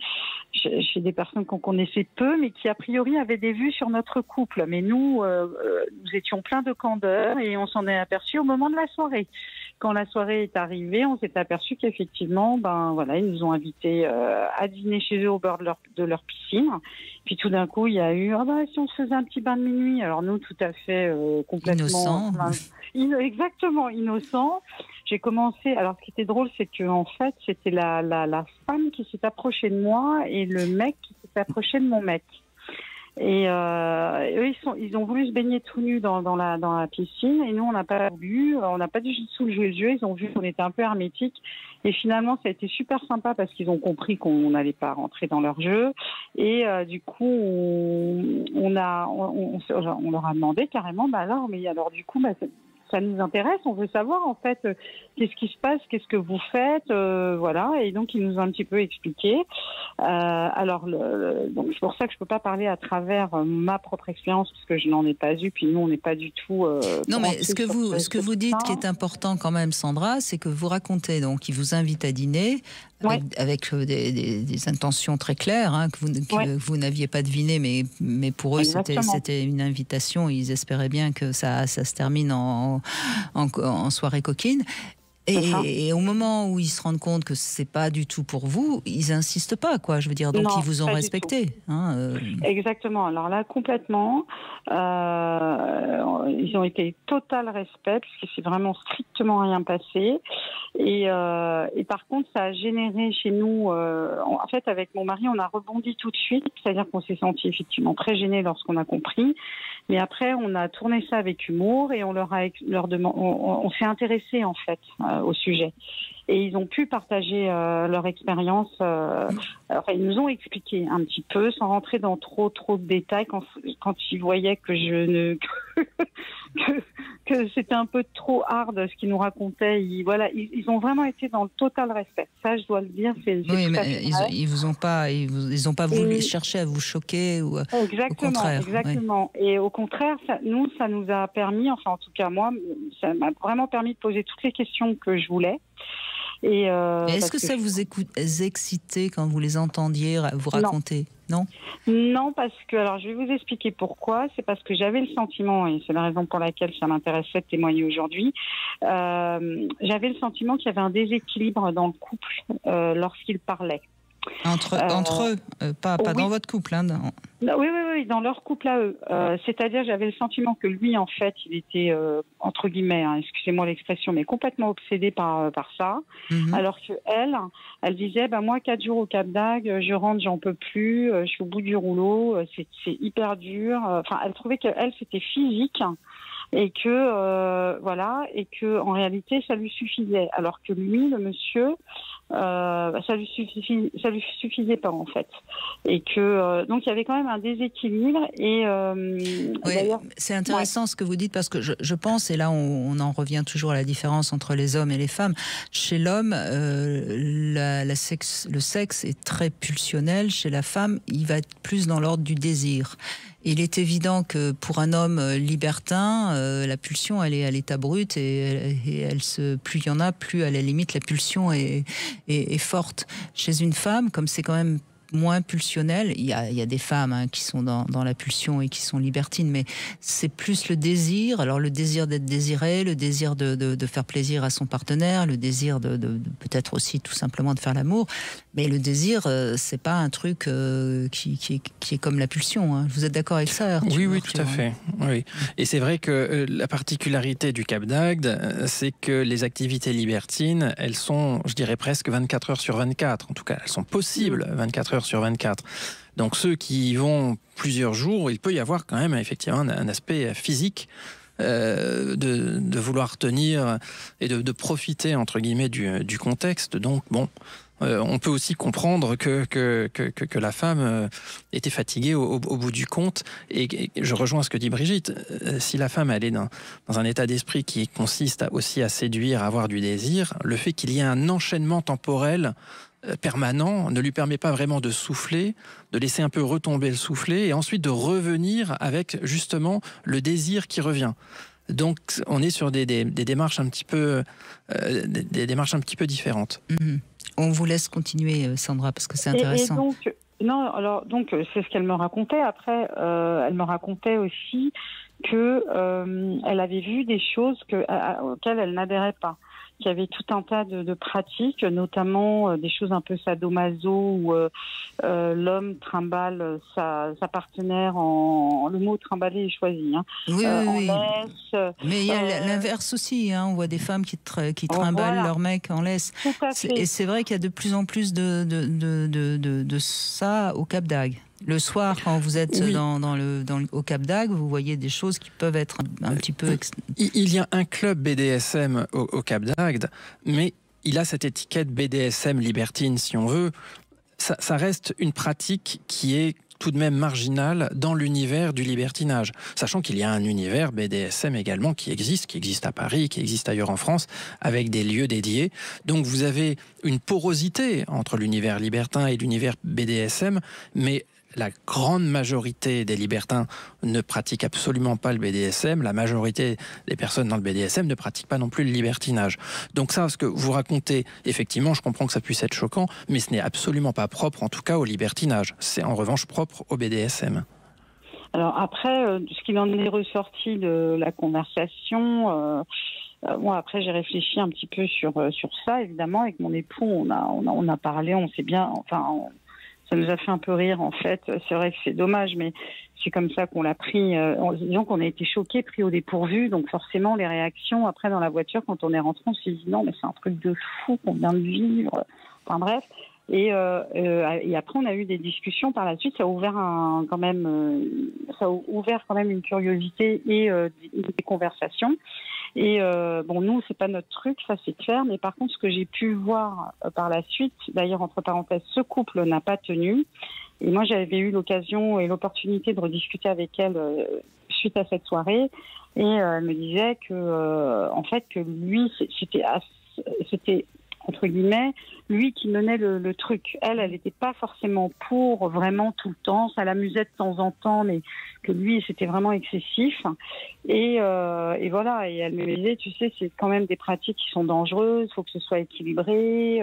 E: des personnes qu'on connaissait peu, mais qui, a priori, avaient des vues sur notre couple. Mais nous étions pleins de candeur et on s'en est aperçu au moment de la soirée. Quand la soirée est arrivée, on s'est aperçu qu'effectivement, ils nous ont invités à dîner chez eux au bord de leur piscine. Puis tout d'un coup, il y a eu si on se faisait un petit bain de minuit. Alors nous, tout à fait complètement exactement innocent. J'ai commencé. Alors ce qui était drôle, c'est que en fait, c'était la femme qui s'est approchée de moi et le mec qui s'est approché de mon mec. Et eux, ils ont voulu se baigner tout nus dans la piscine, et nous, on n'a pas voulu, on n'a pas du tout joué le jeu. Ils ont vu qu'on était un peu hermétique, et finalement, ça a été super sympa parce qu'ils ont compris qu'on n'allait pas rentrer dans leur jeu. Et du coup, on leur a demandé carrément, du coup, ça nous intéresse, on veut savoir en fait qu'est-ce qui se passe, qu'est-ce que vous faites, voilà. Et donc ils nous ont un petit peu expliqué. Donc c'est pour ça que je peux pas parler à travers ma propre expérience parce que je n'en ai pas eu. Puis nous on n'est pas du tout.
B: Non, mais ce que vous dites qui est important quand même, Sandra, c'est que vous racontez donc ils vous invitent à dîner. Avec des intentions très claires, hein, que vous n'aviez pas deviné, mais pour eux c'était une invitation. Ils espéraient bien que ça se termine en soirée coquine. Et au moment où ils se rendent compte que c'est pas du tout pour vous, ils insistent pas, quoi. Je veux dire, donc ils vous ont respecté.
E: Exactement. Alors là, complètement, ils ont été total respect puisque c'est vraiment strictement rien passé. Et par contre, ça a généré chez nous, en fait, avec mon mari, on a rebondi tout de suite. C'est-à-dire qu'on s'est senti effectivement très gênés lorsqu'on a compris. Mais après, on a tourné ça avec humour et on on s'est intéressé en fait au sujet. Et ils ont pu partager leur expérience. Ils nous ont expliqué un petit peu, sans rentrer dans trop de détails, quand ils voyaient que que c'était un peu trop hard ce qu'ils nous racontaient. Ils ont vraiment été dans le total respect. Ça, je dois le dire.
B: Oui, mais ils ont pas voulu chercher à vous choquer ou
E: exactement,
B: au contraire.
E: Exactement. Ouais. Et au contraire, ça nous a permis, enfin en tout cas moi, ça m'a vraiment permis de poser toutes les questions que je voulais. Et
B: est-ce que ça vous excitait quand vous les entendiez vous raconter ? Non,
E: parce que, alors je vais vous expliquer pourquoi. C'est parce que j'avais le sentiment, et c'est la raison pour laquelle ça m'intéressait de témoigner aujourd'hui, j'avais le sentiment qu'il y avait un déséquilibre dans le couple lorsqu'ils parlaient.
B: Entre eux, pas dans votre couple. Hein,
E: Oui, dans leur couple à eux. C'est-à-dire, j'avais le sentiment que lui, en fait, il était, entre guillemets, excusez-moi l'expression, mais complètement obsédé par ça. Mm-hmm. Alors elle disait, moi, 4 jours au Cap d'Agde, je rentre, j'en peux plus, je suis au bout du rouleau, c'est hyper dur. Elle trouvait qu'elle, c'était physique. Et que en réalité ça lui suffisait, alors que lui, le monsieur, ça lui suffisait pas en fait, et que donc il y avait quand même un déséquilibre. Et d'ailleurs, c'est
B: intéressant ce que vous dites, parce que je pense, et là on en revient toujours à la différence entre les hommes et les femmes. Chez l'homme, le sexe est très pulsionnel. Chez la femme, il va être plus dans l'ordre du désir. Il est évident que pour un homme libertin, la pulsion, elle est à l'état brut, et plus il y en a, plus à la limite la pulsion est forte. Chez une femme, comme c'est quand même moins pulsionnel, il y a des femmes qui sont dans la pulsion et qui sont libertines, mais c'est plus le désir. Alors le désir d'être désiré, le désir de faire plaisir à son partenaire, le désir de peut-être aussi tout simplement de faire l'amour. Mais le désir, c'est pas un truc qui est comme la pulsion. Hein. Vous êtes d'accord avec ça, Arthur ?
C: Oui, tout à fait. Oui. Et c'est vrai que la particularité du Cap d'Agde, c'est que les activités libertines, elles sont, je dirais, presque 24 heures sur 24. En tout cas, elles sont possibles 24 heures sur 24. Donc ceux qui y vont plusieurs jours, il peut y avoir quand même effectivement un aspect physique de vouloir tenir et de profiter, entre guillemets, du contexte. Donc bon, on peut aussi comprendre que la femme était fatiguée au bout du compte. Et je rejoins ce que dit Brigitte. Si la femme, elle est dans un état d'esprit qui consiste aussi à séduire, à avoir du désir, le fait qu'il y ait un enchaînement temporel permanent ne lui permet pas vraiment de souffler, de laisser un peu retomber le soufflet et ensuite de revenir avec justement le désir qui revient. Donc on est sur des démarches un petit peu différentes.
B: Mmh. On vous laisse continuer, Sandra, parce que c'est intéressant.
E: Donc c'est ce qu'elle me racontait. Après, elle me racontait aussi que elle avait vu des choses auxquelles elle n'adhérait pas. Qu'il y avait tout un tas de pratiques, notamment des choses un peu sadomaso, où l'homme trimballe sa partenaire le mot trimballer est choisi.
B: Oui.
E: Laisse.
B: Mais il y a l'inverse aussi. On voit des femmes qui trimballent leur mec en laisse.
E: Et
B: c'est vrai qu'il y a de plus en plus de ça au Cap d'Agde. Le soir, quand vous êtes au Cap d'Agde, vous voyez des choses qui peuvent être un petit peu...
C: Il y a un club BDSM au Cap d'Agde, mais il a cette étiquette BDSM libertine, si on veut. Ça reste une pratique qui est tout de même marginale dans l'univers du libertinage, sachant qu'il y a un univers BDSM également qui existe à Paris, qui existe ailleurs en France, avec des lieux dédiés. Donc vous avez une porosité entre l'univers libertin et l'univers BDSM, mais la grande majorité des libertins ne pratiquent absolument pas le BDSM. La majorité des personnes dans le BDSM ne pratiquent pas non plus le libertinage. Donc ça, ce que vous racontez, effectivement, je comprends que ça puisse être choquant, mais ce n'est absolument pas propre, en tout cas, au libertinage. C'est en revanche propre au BDSM.
E: Alors après, ce qu'il en est ressorti de la conversation... Moi, après, j'ai réfléchi un petit peu sur ça, évidemment. Avec mon époux, on a parlé, on sait bien... Ça nous a fait un peu rire, en fait. C'est vrai que c'est dommage, mais c'est comme ça qu'on l'a pris. Disons qu'on a été choqués, pris au dépourvu. Donc forcément, les réactions, après, dans la voiture, quand on est rentré, on s'est dit non, mais c'est un truc de fou qu'on vient de vivre. Enfin bref. Et après, on a eu des discussions par la suite. Ça a ouvert quand même une curiosité et des conversations. Et nous, c'est pas notre truc, ça c'est clair. Mais par contre, ce que j'ai pu voir par la suite, d'ailleurs entre parenthèses, ce couple n'a pas tenu. Et moi, j'avais eu l'occasion et l'opportunité de rediscuter avec elle suite à cette soirée. Et elle me disait en fait, que lui, c'était entre guillemets, lui qui menait le truc. Elle n'était pas forcément pour vraiment tout le temps. Ça l'amusait de temps en temps, mais que lui, c'était vraiment excessif. Et voilà. Et elle me disait, tu sais, c'est quand même des pratiques qui sont dangereuses. Il faut que ce soit équilibré.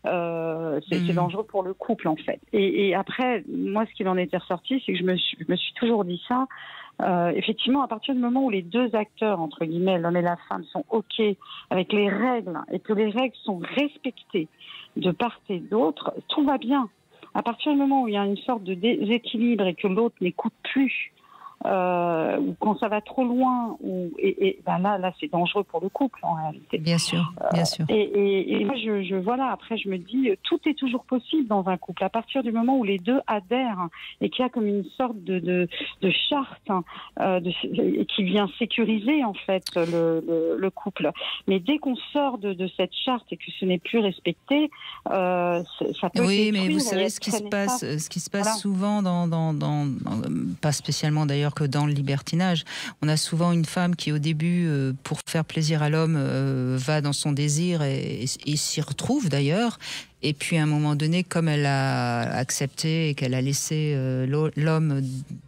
E: C'est dangereux pour le couple, en fait. Et après, moi, ce qu'il en était ressorti, c'est que je me suis toujours dit ça. Effectivement, à partir du moment où les deux acteurs, entre guillemets, l'homme et la femme, sont OK avec les règles et que les règles sont respectées de part et d'autre, tout va bien. À partir du moment où il y a une sorte de déséquilibre et que l'autre n'écoute plus, ou quand ça va trop loin, là c'est dangereux pour le couple en réalité.
B: Bien sûr, bien sûr.
E: Et moi voilà, après je me dis, tout est toujours possible dans un couple à partir du moment où les deux adhèrent et qu'il y a comme une sorte de charte qui vient sécuriser en fait le couple. Mais dès qu'on sort de cette charte et que ce n'est plus respecté, ça peut.
B: Oui, mais vous savez ce qui se passe voilà. Souvent dans pas spécialement d'ailleurs que dans le libertinage. On a souvent une femme qui, au début, pour faire plaisir à l'homme, va dans son désir et s'y retrouve d'ailleurs. Et puis, à un moment donné, comme elle a accepté et qu'elle a laissé l'homme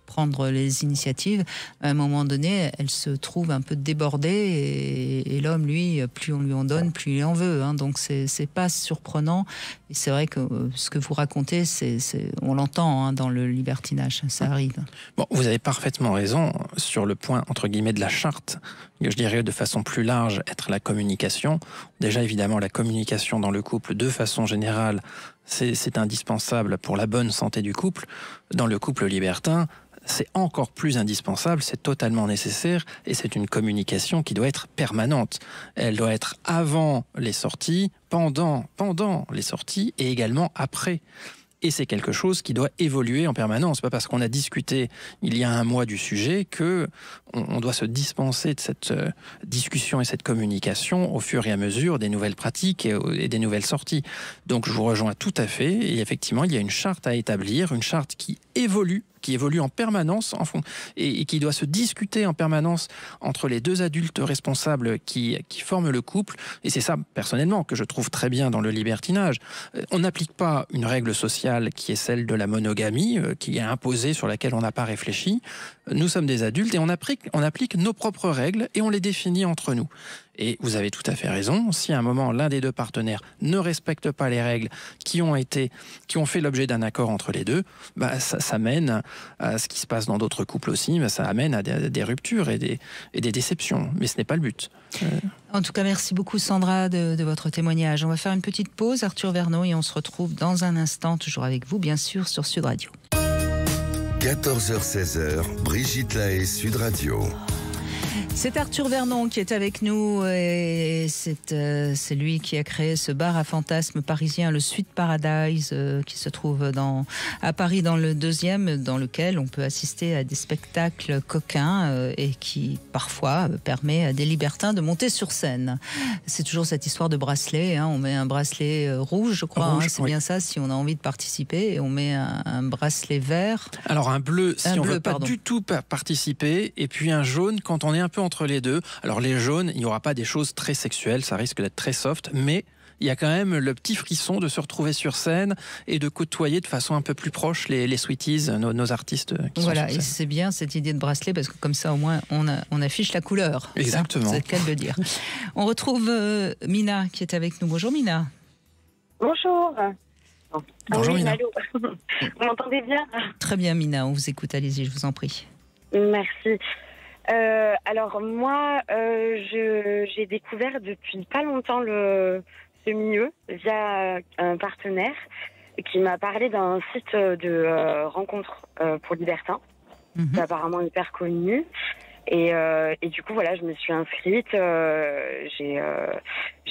B: prendre les initiatives, à un moment donné, elle se trouve un peu débordée et l'homme, lui, plus on lui en donne, plus il en veut. Hein. Donc, c'est pas surprenant. Et c'est vrai que ce que vous racontez, on l'entend dans le libertinage, ça arrive.
C: Bon, vous avez parfaitement raison sur le point, entre guillemets, de la charte, que je dirais de façon plus large, être la communication. Déjà, évidemment, la communication dans le couple, de façon générale, c'est indispensable pour la bonne santé du couple. Dans le couple libertin, c'est encore plus indispensable, c'est totalement nécessaire et c'est une communication qui doit être permanente. Elle doit être avant les sorties, pendant les sorties et également après. Et c'est quelque chose qui doit évoluer en permanence. Pas parce qu'on a discuté il y a un mois du sujet que on doit se dispenser de cette discussion et cette communication au fur et à mesure des nouvelles pratiques et des nouvelles sorties. Donc je vous rejoins tout à fait. Et effectivement, il y a une charte à établir, une charte qui évolue en permanence et qui doit se discuter en permanence entre les deux adultes responsables qui forment le couple. Et c'est ça, personnellement, que je trouve très bien dans le libertinage. On n'applique pas une règle sociale qui est celle de la monogamie, qui est imposée, sur laquelle on n'a pas réfléchi. Nous sommes des adultes et on applique nos propres règles et on les définit entre nous. Et vous avez tout à fait raison, si à un moment l'un des deux partenaires ne respecte pas les règles qui ont fait l'objet d'un accord entre les deux, ça mène à ce qui se passe dans d'autres couples aussi, ça amène à des ruptures et des déceptions. Mais ce n'est pas le but.
B: En tout cas, merci beaucoup Sandra de votre témoignage. On va faire une petite pause, Arthur Verneau, et on se retrouve dans un instant, toujours avec vous bien sûr, sur Sud Radio.
A: 14h-16h, Brigitte Lahaie, Sud Radio.
B: C'est Arthur Vernon qui est avec nous et c'est lui qui a créé ce bar à fantasmes parisien, le Sweet Paradise, qui se trouve à Paris dans le 2e, dans lequel on peut assister à des spectacles coquins et qui parfois permet à des libertins de monter sur scène. C'est toujours cette histoire de bracelet, hein. On met un bracelet rouge, je crois, hein, c'est bien ça, si on a envie de participer, et on met un bracelet vert.
C: Alors un bleu si on ne veut pas du tout participer, et puis un jaune quand on est un peu entre les deux. Alors les jaunes, il n'y aura pas des choses très sexuelles, ça risque d'être très soft, mais il y a quand même le petit frisson de se retrouver sur scène et de côtoyer de façon un peu plus proche les sweeties, nos artistes qui sont sur scène. Et
B: c'est bien cette idée de bracelet, parce que comme ça au moins on affiche la couleur.
C: Exactement.
B: C'est le cas de le dire. On retrouve Mina qui est avec nous. Bonjour Mina.
F: Bonjour.
C: Bonjour Mina.
F: Vous m'entendez bien?
B: Très bien Mina, on vous écoute, allez-y, je vous en prie.
F: Merci. Alors moi, j'ai découvert depuis pas longtemps ce milieu via un partenaire qui m'a parlé d'un site de rencontre pour libertins, qui est apparemment hyper connu. Et du coup, voilà, je me suis inscrite.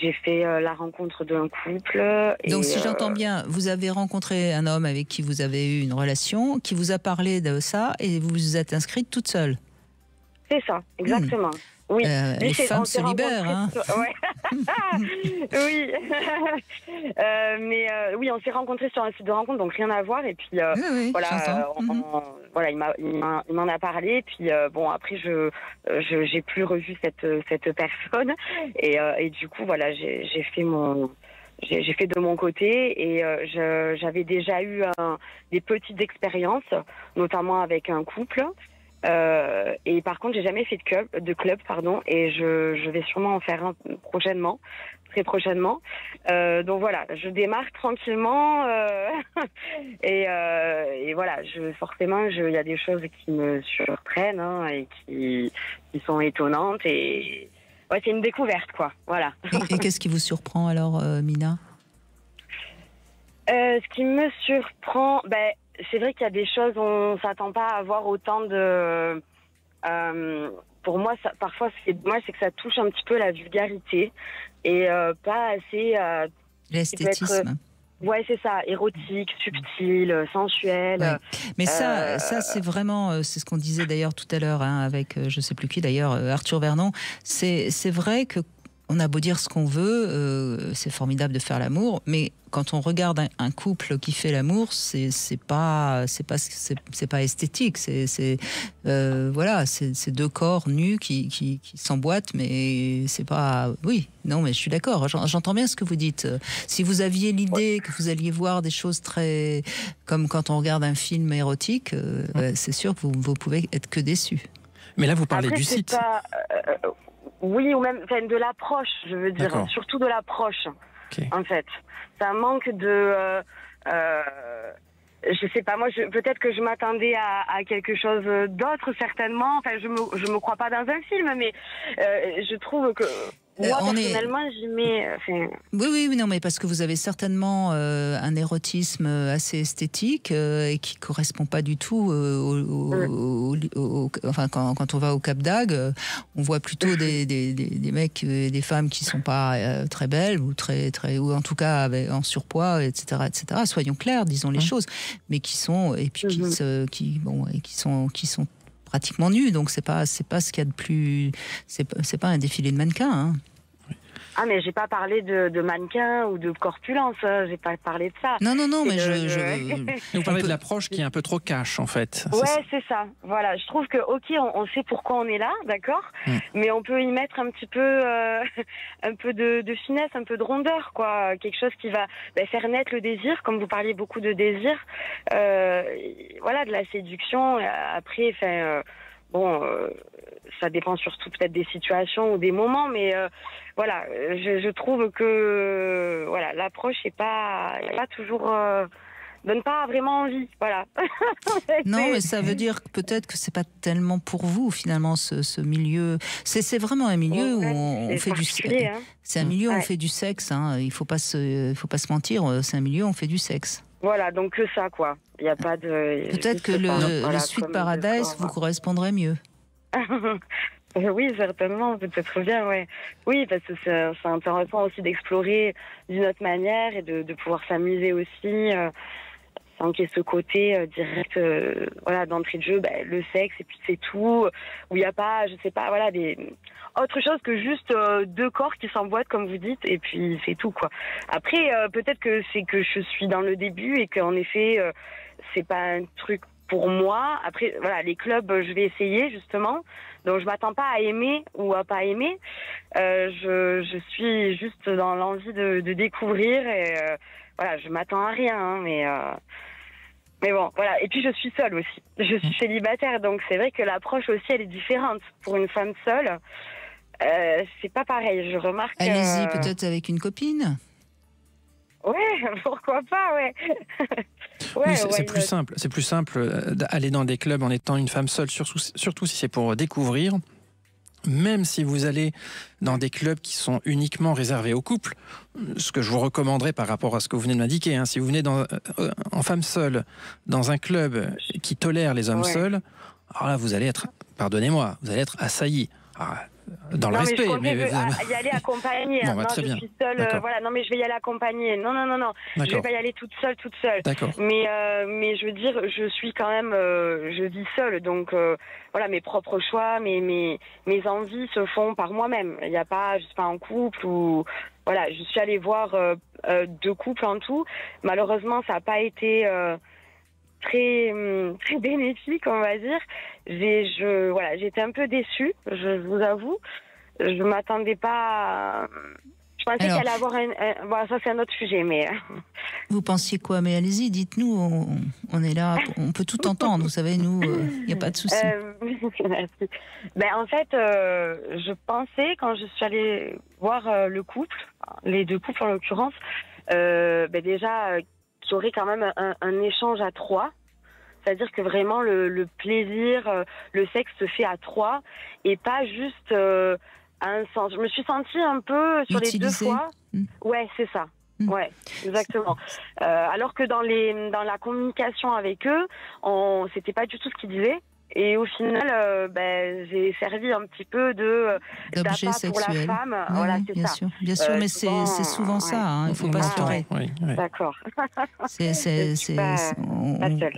F: J'ai fait la rencontre d'un couple.
B: Donc, si j'entends bien, vous avez rencontré un homme avec qui vous avez eu une relation, qui vous a parlé de ça, et vous vous êtes inscrite toute seule.
F: C'est ça, exactement. Oui.
B: Les femmes se libèrent, hein.
F: Ouais. Oui. Mais oui, on s'est rencontrés sur un site de rencontre, donc rien à voir. Et puis voilà, voilà, il m'en a parlé. Puis bon, après j'ai plus revu cette personne. Et du coup, voilà, j'ai fait de mon côté, et j'avais déjà eu des petites expériences, notamment avec un couple. Et par contre, j'ai jamais fait de club, et je vais sûrement en faire un prochainement, très prochainement. Donc voilà, je démarre tranquillement, et voilà, forcément, il y a des choses qui me surprennent, hein, et qui sont étonnantes, et ouais, c'est une découverte, quoi. Voilà.
B: Et qu'est-ce qui vous surprend alors, Mina?
F: Ce qui me surprend, c'est vrai qu'il y a des choses, on ne s'attend pas à avoir autant de... pour moi, parfois, ce qui est dommage, c'est que ça touche un petit peu la vulgarité, et pas assez...
B: l'esthétisme.
F: Ouais, c'est ça, érotique, subtil, sensuel.
B: Ouais. Mais ça c'est vraiment, c'est ce qu'on disait d'ailleurs tout à l'heure, hein, avec je ne sais plus qui d'ailleurs, Arthur Vernon. C'est vrai que on a beau dire ce qu'on veut, c'est formidable de faire l'amour, mais quand on regarde un couple qui fait l'amour, c'est pas esthétique. Voilà, c'est deux corps nus qui s'emboîtent, mais c'est pas. Oui, non, mais je suis d'accord. J'entends bien ce que vous dites. Si vous aviez l'idée que vous alliez voir des choses très comme quand on regarde un film érotique, c'est sûr que vous pouvez être que déçu.
C: Mais là, vous parlez du site.
F: Oui, ou même de l'approche, je veux dire, surtout de l'approche, en fait. Ça manque de... je sais pas, moi, peut-être que je m'attendais à quelque chose d'autre, certainement. Enfin, je me crois pas dans un film, mais je trouve que... Moi, personnellement, j'y mets...
B: Oui, non, mais parce que vous avez certainement un érotisme assez esthétique et qui correspond pas du tout enfin, quand on va au Cap d'Agde, on voit plutôt des mecs et des femmes qui sont pas très belles ou ou en tout cas en surpoids, etc. Soyons clairs, disons les choses, mais qui sont et puis qui sont pratiquement nus, donc c'est pas ce qu'il y a de plus, c'est pas un défilé de mannequins, hein.
F: Ah, mais j'ai pas parlé de mannequins ou de corpulence, hein. J'ai pas parlé de ça.
B: Non, mais
C: vous parlez de l'approche qui est un peu trop cash, en fait.
F: Ouais, c'est ça. Voilà, je trouve que, ok, on sait pourquoi on est là, d'accord, mais on peut y mettre un petit peu, un peu de finesse, un peu de rondeur, quoi. Quelque chose qui va faire naître le désir, comme vous parliez beaucoup de désir. Voilà, de la séduction. Après, ça dépend surtout peut-être des situations ou des moments, mais voilà, je trouve que voilà, l'approche n'est pas toujours donne pas vraiment envie, voilà.
B: Non, mais ça veut dire peut-être que c'est pas tellement pour vous finalement ce milieu. C'est vraiment un milieu où on fait du sexe. Hein. C'est un milieu où on fait du sexe. Hein. Il faut pas se mentir. C'est un milieu où on fait du sexe.
F: Voilà, donc que ça, quoi. Il y a pas de.
B: Peut-être que le Sweet Paradise vous correspondrait mieux.
F: Oui, certainement, peut-être bien, ouais. Oui, parce que c'est intéressant aussi d'explorer d'une autre manière et de pouvoir s'amuser aussi, sans qu'il y ait ce côté direct, voilà, d'entrée de jeu, le sexe, et puis c'est tout, où il n'y a pas, je sais pas, voilà, autre chose que juste deux corps qui s'emboîtent, comme vous dites, et puis c'est tout, quoi. Après, peut-être que c'est que je suis dans le début et qu'en effet, c'est pas un truc pour moi. Après, voilà, les clubs, je vais essayer, justement. Donc, je m'attends pas à aimer ou à pas aimer. Je suis juste dans l'envie de découvrir et voilà, je m'attends à rien, hein, mais bon, voilà. Et puis, je suis seule aussi. Je suis célibataire, donc c'est vrai que l'approche aussi, elle est différente. Pour une femme seule, c'est pas pareil. Je remarque.
B: Allez-y, peut-être avec une copine.
F: Ouais, pourquoi pas, ouais.
C: Ouais, oui, c'est plus simple. C'est plus simple d'aller dans des clubs en étant une femme seule, surtout si c'est pour découvrir. Même si vous allez dans des clubs qui sont uniquement réservés aux couples, ce que je vous recommanderais par rapport à ce que vous venez de m'indiquer, hein, si vous venez en femme seule dans un club qui tolère les hommes seuls, alors là vous allez être, pardonnez-moi, vous allez être assailli. Alors, dans le respect,
F: mais y aller accompagnée.
C: Bon,
F: non,
C: très
F: je
C: bien.
F: suis seule. Voilà, non, mais je vais y aller accompagnée. Non, je vais pas y aller toute seule.
C: D'accord.
F: Mais je veux dire, je suis quand même, je vis seule, donc voilà, mes propres choix, mes envies se font par moi-même. Il y a pas, je suis pas en couple ou voilà, je suis allée voir 2 couples en tout. Malheureusement, ça n'a pas été très bénéfique, on va dire. J'étais un peu déçue, je vous avoue. Je m'attendais pas à... Je pensais qu'il allait avoir bon, ça c'est un autre sujet, mais...
B: Vous pensiez quoi? Mais allez-y, dites-nous, on est là, on peut tout entendre, vous savez, nous, il n'y a pas de souci.
F: Merci. En fait, je pensais, quand je suis allée voir le couple, les 2 couples en l'occurrence, déjà... qu'il y aurait quand même un échange à 3. C'est-à-dire que vraiment le plaisir, le sexe se fait à 3 et pas juste à un sens. Je me suis sentie un peu sur les 2 fois. Ouais, c'est ça. Ouais, exactement. Alors que dans la communication avec eux, c'était pas du tout ce qu'ils disaient. Et au final, j'ai servi un petit peu
B: d'objet
F: d'appât pour la femme.
B: Oui,
F: voilà, c'est
B: bien
F: ça.
B: sûr, bien sûr, mais c'est souvent ça. Hein, il ne faut pas se leurrer.
F: D'accord.
B: C'est
F: pas seule.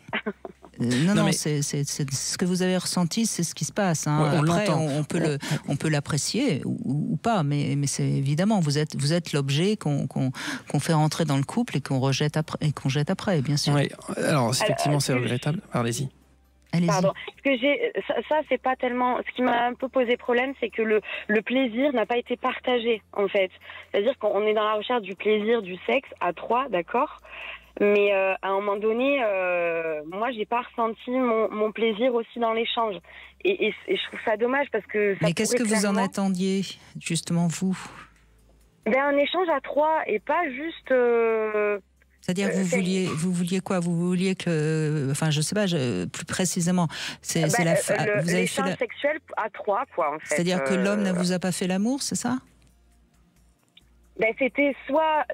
B: Non, mais c'est ce que vous avez ressenti, c'est ce qui se passe. Hein. Après, on peut l'apprécier ou pas, mais c'est évidemment, vous êtes l'objet qu'on fait rentrer dans le couple et qu'on rejette après, et qu'on jette après, bien sûr.
C: Oui. Alors effectivement, c'est regrettable. Allez-y.
F: Pardon. Ça, c'est pas tellement. Ce qui m'a un peu posé problème, c'est que le plaisir n'a pas été partagé, en fait. C'est-à-dire qu'on est dans la recherche du plaisir, du sexe à 3, d'accord. Mais à un moment donné, moi, j'ai pas ressenti mon plaisir aussi dans l'échange. Et je trouve ça dommage parce que.
B: Mais qu'est-ce que vous en attendiez, justement, vous?
F: Un échange à 3 et pas juste.
B: C'est-à-dire vous vouliez quoi? Vous vouliez que, enfin, je sais pas, plus précisément, c'est vous avez fait
F: l'échange sexuel à 3, quoi, en fait.
B: C'est-à-dire que l'homme ne vous a pas fait l'amour, c'est ça?
F: C'était soit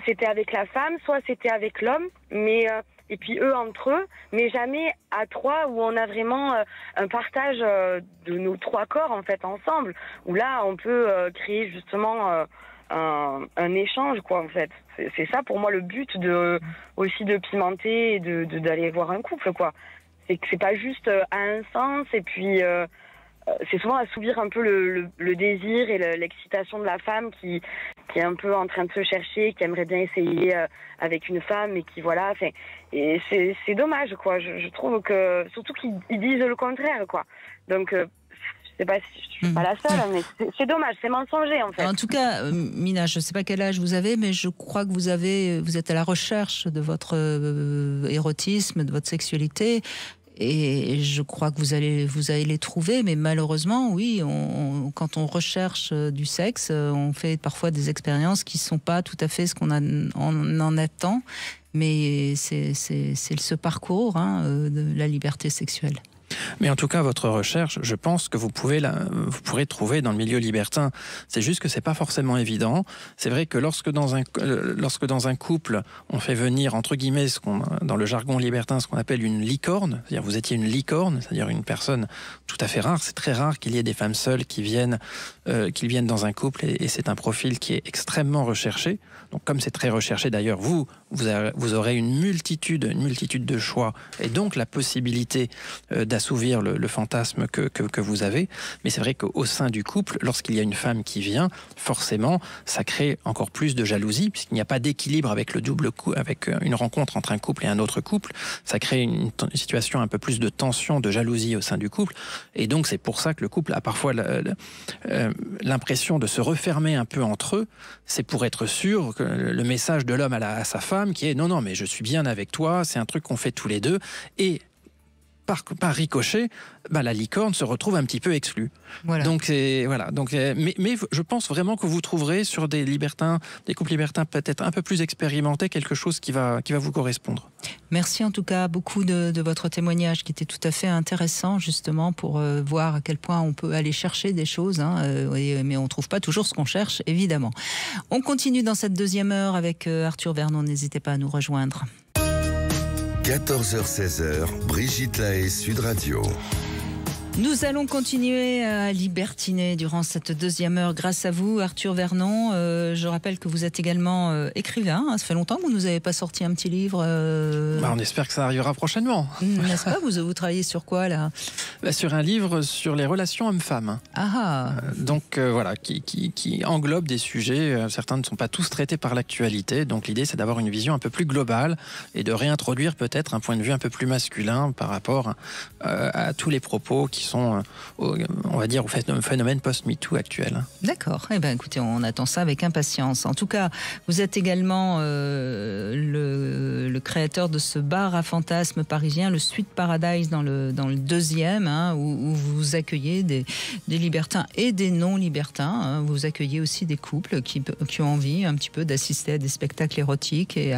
F: c'était avec la femme, soit c'était avec l'homme, mais et puis eux entre eux, mais jamais à 3 où on a vraiment un partage de nos 3 corps en fait ensemble, où là on peut créer justement un échange, quoi, en fait. C'est ça pour moi le but aussi de pimenter et d'aller voir un couple, quoi. C'est que c'est pas juste à un sens et puis c'est souvent assouvir un peu le désir et l'excitation de la femme qui est un peu en train de se chercher, qui aimerait bien essayer avec une femme et qui voilà. Et c'est dommage, quoi. Je trouve que surtout qu'ils disent le contraire, quoi. Donc je sais pas si je suis pas la seule, mais c'est dommage, c'est mensonger en fait.
B: En tout cas, Mina, je ne sais pas quel âge vous avez, mais je crois que vous êtes à la recherche de votre érotisme, de votre sexualité. Et je crois que vous allez les trouver, mais malheureusement, oui, quand on recherche du sexe, on fait parfois des expériences qui ne sont pas tout à fait ce qu'on en attend, mais c'est ce parcours de la liberté sexuelle.
C: Mais en tout cas, votre recherche, je pense que vous pourrez trouver dans le milieu libertin. C'est juste que c'est pas forcément évident. C'est vrai que lorsque dans un couple, on fait venir, entre guillemets, dans le jargon libertin, ce qu'on appelle une licorne, c'est-à-dire vous étiez une licorne, c'est-à-dire une personne tout à fait rare. C'est très rare qu'il y ait des femmes seules qui viennent dans un couple, et c'est un profil qui est extrêmement recherché. Donc comme c'est très recherché d'ailleurs, vous aurez une multitude de choix, et donc la possibilité d'assouvir le fantasme que vous avez. Mais c'est vrai qu'au sein du couple, lorsqu'il y a une femme qui vient, forcément, ça crée encore plus de jalousie, puisqu'il n'y a pas d'équilibre avec avec une rencontre entre un couple et un autre couple. Ça crée une situation un peu plus de tension, de jalousie au sein du couple. Et donc c'est pour ça que le couple a parfois l'impression de se refermer un peu entre eux. C'est pour être sûr que le message de l'homme à sa femme qui est non, mais je suis bien avec toi, c'est un truc qu'on fait tous les deux. Et par ricochet, la licorne se retrouve un petit peu exclue. Voilà. Donc, voilà. Donc, mais je pense vraiment que vous trouverez sur des couples libertins peut-être un peu plus expérimentés, quelque chose qui va vous correspondre.
B: Merci en tout cas beaucoup de votre témoignage qui était tout à fait intéressant, justement pour voir à quel point on peut aller chercher des choses, mais on ne trouve pas toujours ce qu'on cherche, évidemment. On continue dans cette deuxième heure avec Arthur Vernon. N'hésitez pas à nous rejoindre.
A: 14h-16h, Brigitte Lahaie, Sud Radio.
B: Nous allons continuer à libertiner durant cette deuxième heure grâce à vous, Arthur Vernon. Je rappelle que vous êtes également écrivain. Ça fait longtemps que vous ne nous avez pas sorti un petit livre.
C: On espère que ça arrivera prochainement.
B: N'est-ce pas ? Vous travaillez sur quoi là ?
C: Sur un livre sur les relations hommes-femmes. Donc voilà, qui englobe des sujets. Certains ne sont pas tous traités par l'actualité. Donc l'idée, c'est d'avoir une vision un peu plus globale et de réintroduire peut-être un point de vue un peu plus masculin par rapport à tous les propos qui sont, on va dire, au phénomène post-MeToo actuel.
B: D'accord. Eh bien, écoutez, on attend ça avec impatience. En tout cas, vous êtes également le créateur de ce bar à fantasmes parisien, le Sweet Paradise dans le deuxième, où vous accueillez des libertins et des non-libertins. Vous accueillez aussi des couples qui ont envie un petit peu d'assister à des spectacles érotiques et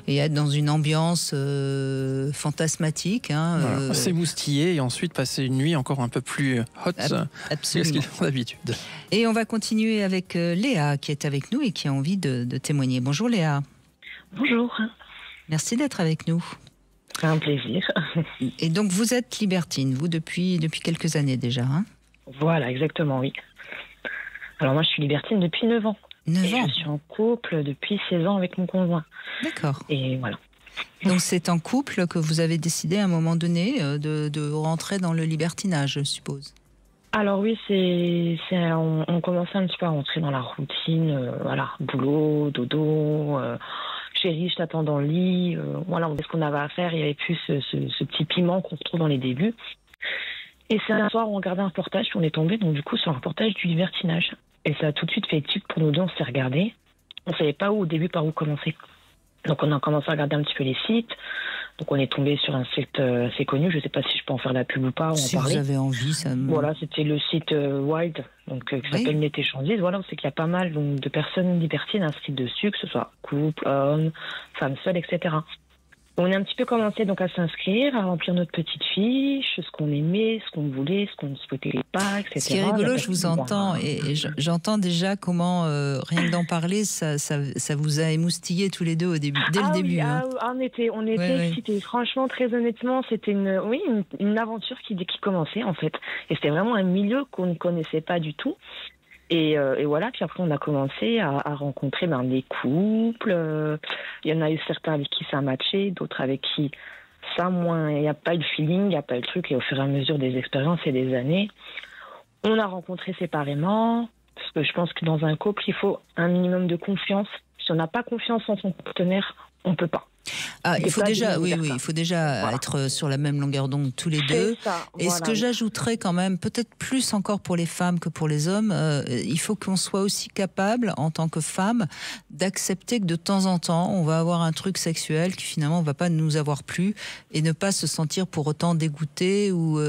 B: être dans une ambiance fantasmatique.
C: Voilà. S'émoustiller et ensuite passer une nuit encore un peu plus hot que ce qu'ils font d'habitude.
B: Et on va continuer avec Léa qui est avec nous et qui a envie de témoigner. Bonjour Léa.
G: Bonjour.
B: Merci d'être avec nous.
G: C'est un plaisir.
B: Et donc vous êtes libertine, vous depuis quelques années déjà.
G: Voilà, exactement, oui. Alors moi je suis libertine depuis 9 ans.
B: 9 ans.
G: Je suis en couple depuis 16 ans avec mon conjoint.
B: D'accord.
G: Et voilà.
B: Donc c'est en couple que vous avez décidé à un moment donné de rentrer dans le libertinage, je suppose.
G: Alors oui, on commençait un petit peu à rentrer dans la routine, boulot, dodo, chérie, je t'attends dans le lit, on fait ce qu'on avait à faire, il y avait plus ce petit piment qu'on retrouve dans les débuts. Et c'est un soir où on regardait un reportage, puis on est tombé donc du coup sur un reportage du libertinage. Et ça a tout de suite fait tilt pour nous deux, on s'est regardé. On savait pas au début par où commencer. Donc on a commencé à regarder un petit peu les sites. Donc on est tombé sur un site assez connu. Je ne sais pas si je peux en faire la pub ou pas.
B: Si vous avez envie, ça me...
G: Voilà, c'était le site Wild, qui s'appelle Net Échangistes. Voilà, on sait qu'il y a pas mal de personnes libertines inscrites dessus, que ce soit couple, hommes, femmes seules, etc. On a un petit peu commencé donc à s'inscrire, à remplir notre petite fiche, ce qu'on aimait, ce qu'on voulait, ce qu'on ne souhaitait pas, etc.
B: Ce qui est rigolo, je vous entends et j'entends déjà comment, rien que d'en parler, ça vous a émoustillé tous les deux au début, dès le début.
G: Oui, on était excités. Franchement, très honnêtement, c'était une aventure qui commençait en fait. Et c'était vraiment un milieu qu'on ne connaissait pas du tout. Et voilà, puis après on a commencé à rencontrer des couples. Il y en a eu certains avec qui ça a matché, d'autres avec qui ça moins. Il n'y a pas eu de feeling, il n'y a pas eu de truc. Et au fur et à mesure des expériences et des années, on a rencontré séparément. Parce que je pense que dans un couple, il faut un minimum de confiance. Si on n'a pas confiance en son partenaire, on ne peut pas.
B: Il faut déjà être sur la même longueur d'onde tous les deux. Et ce que j'ajouterais quand même, peut-être plus encore pour les femmes que pour les hommes, il faut qu'on soit aussi capable, en tant que femme, d'accepter que de temps en temps, on va avoir un truc sexuel qui finalement ne va pas nous avoir plu et ne pas se sentir pour autant dégoûté ou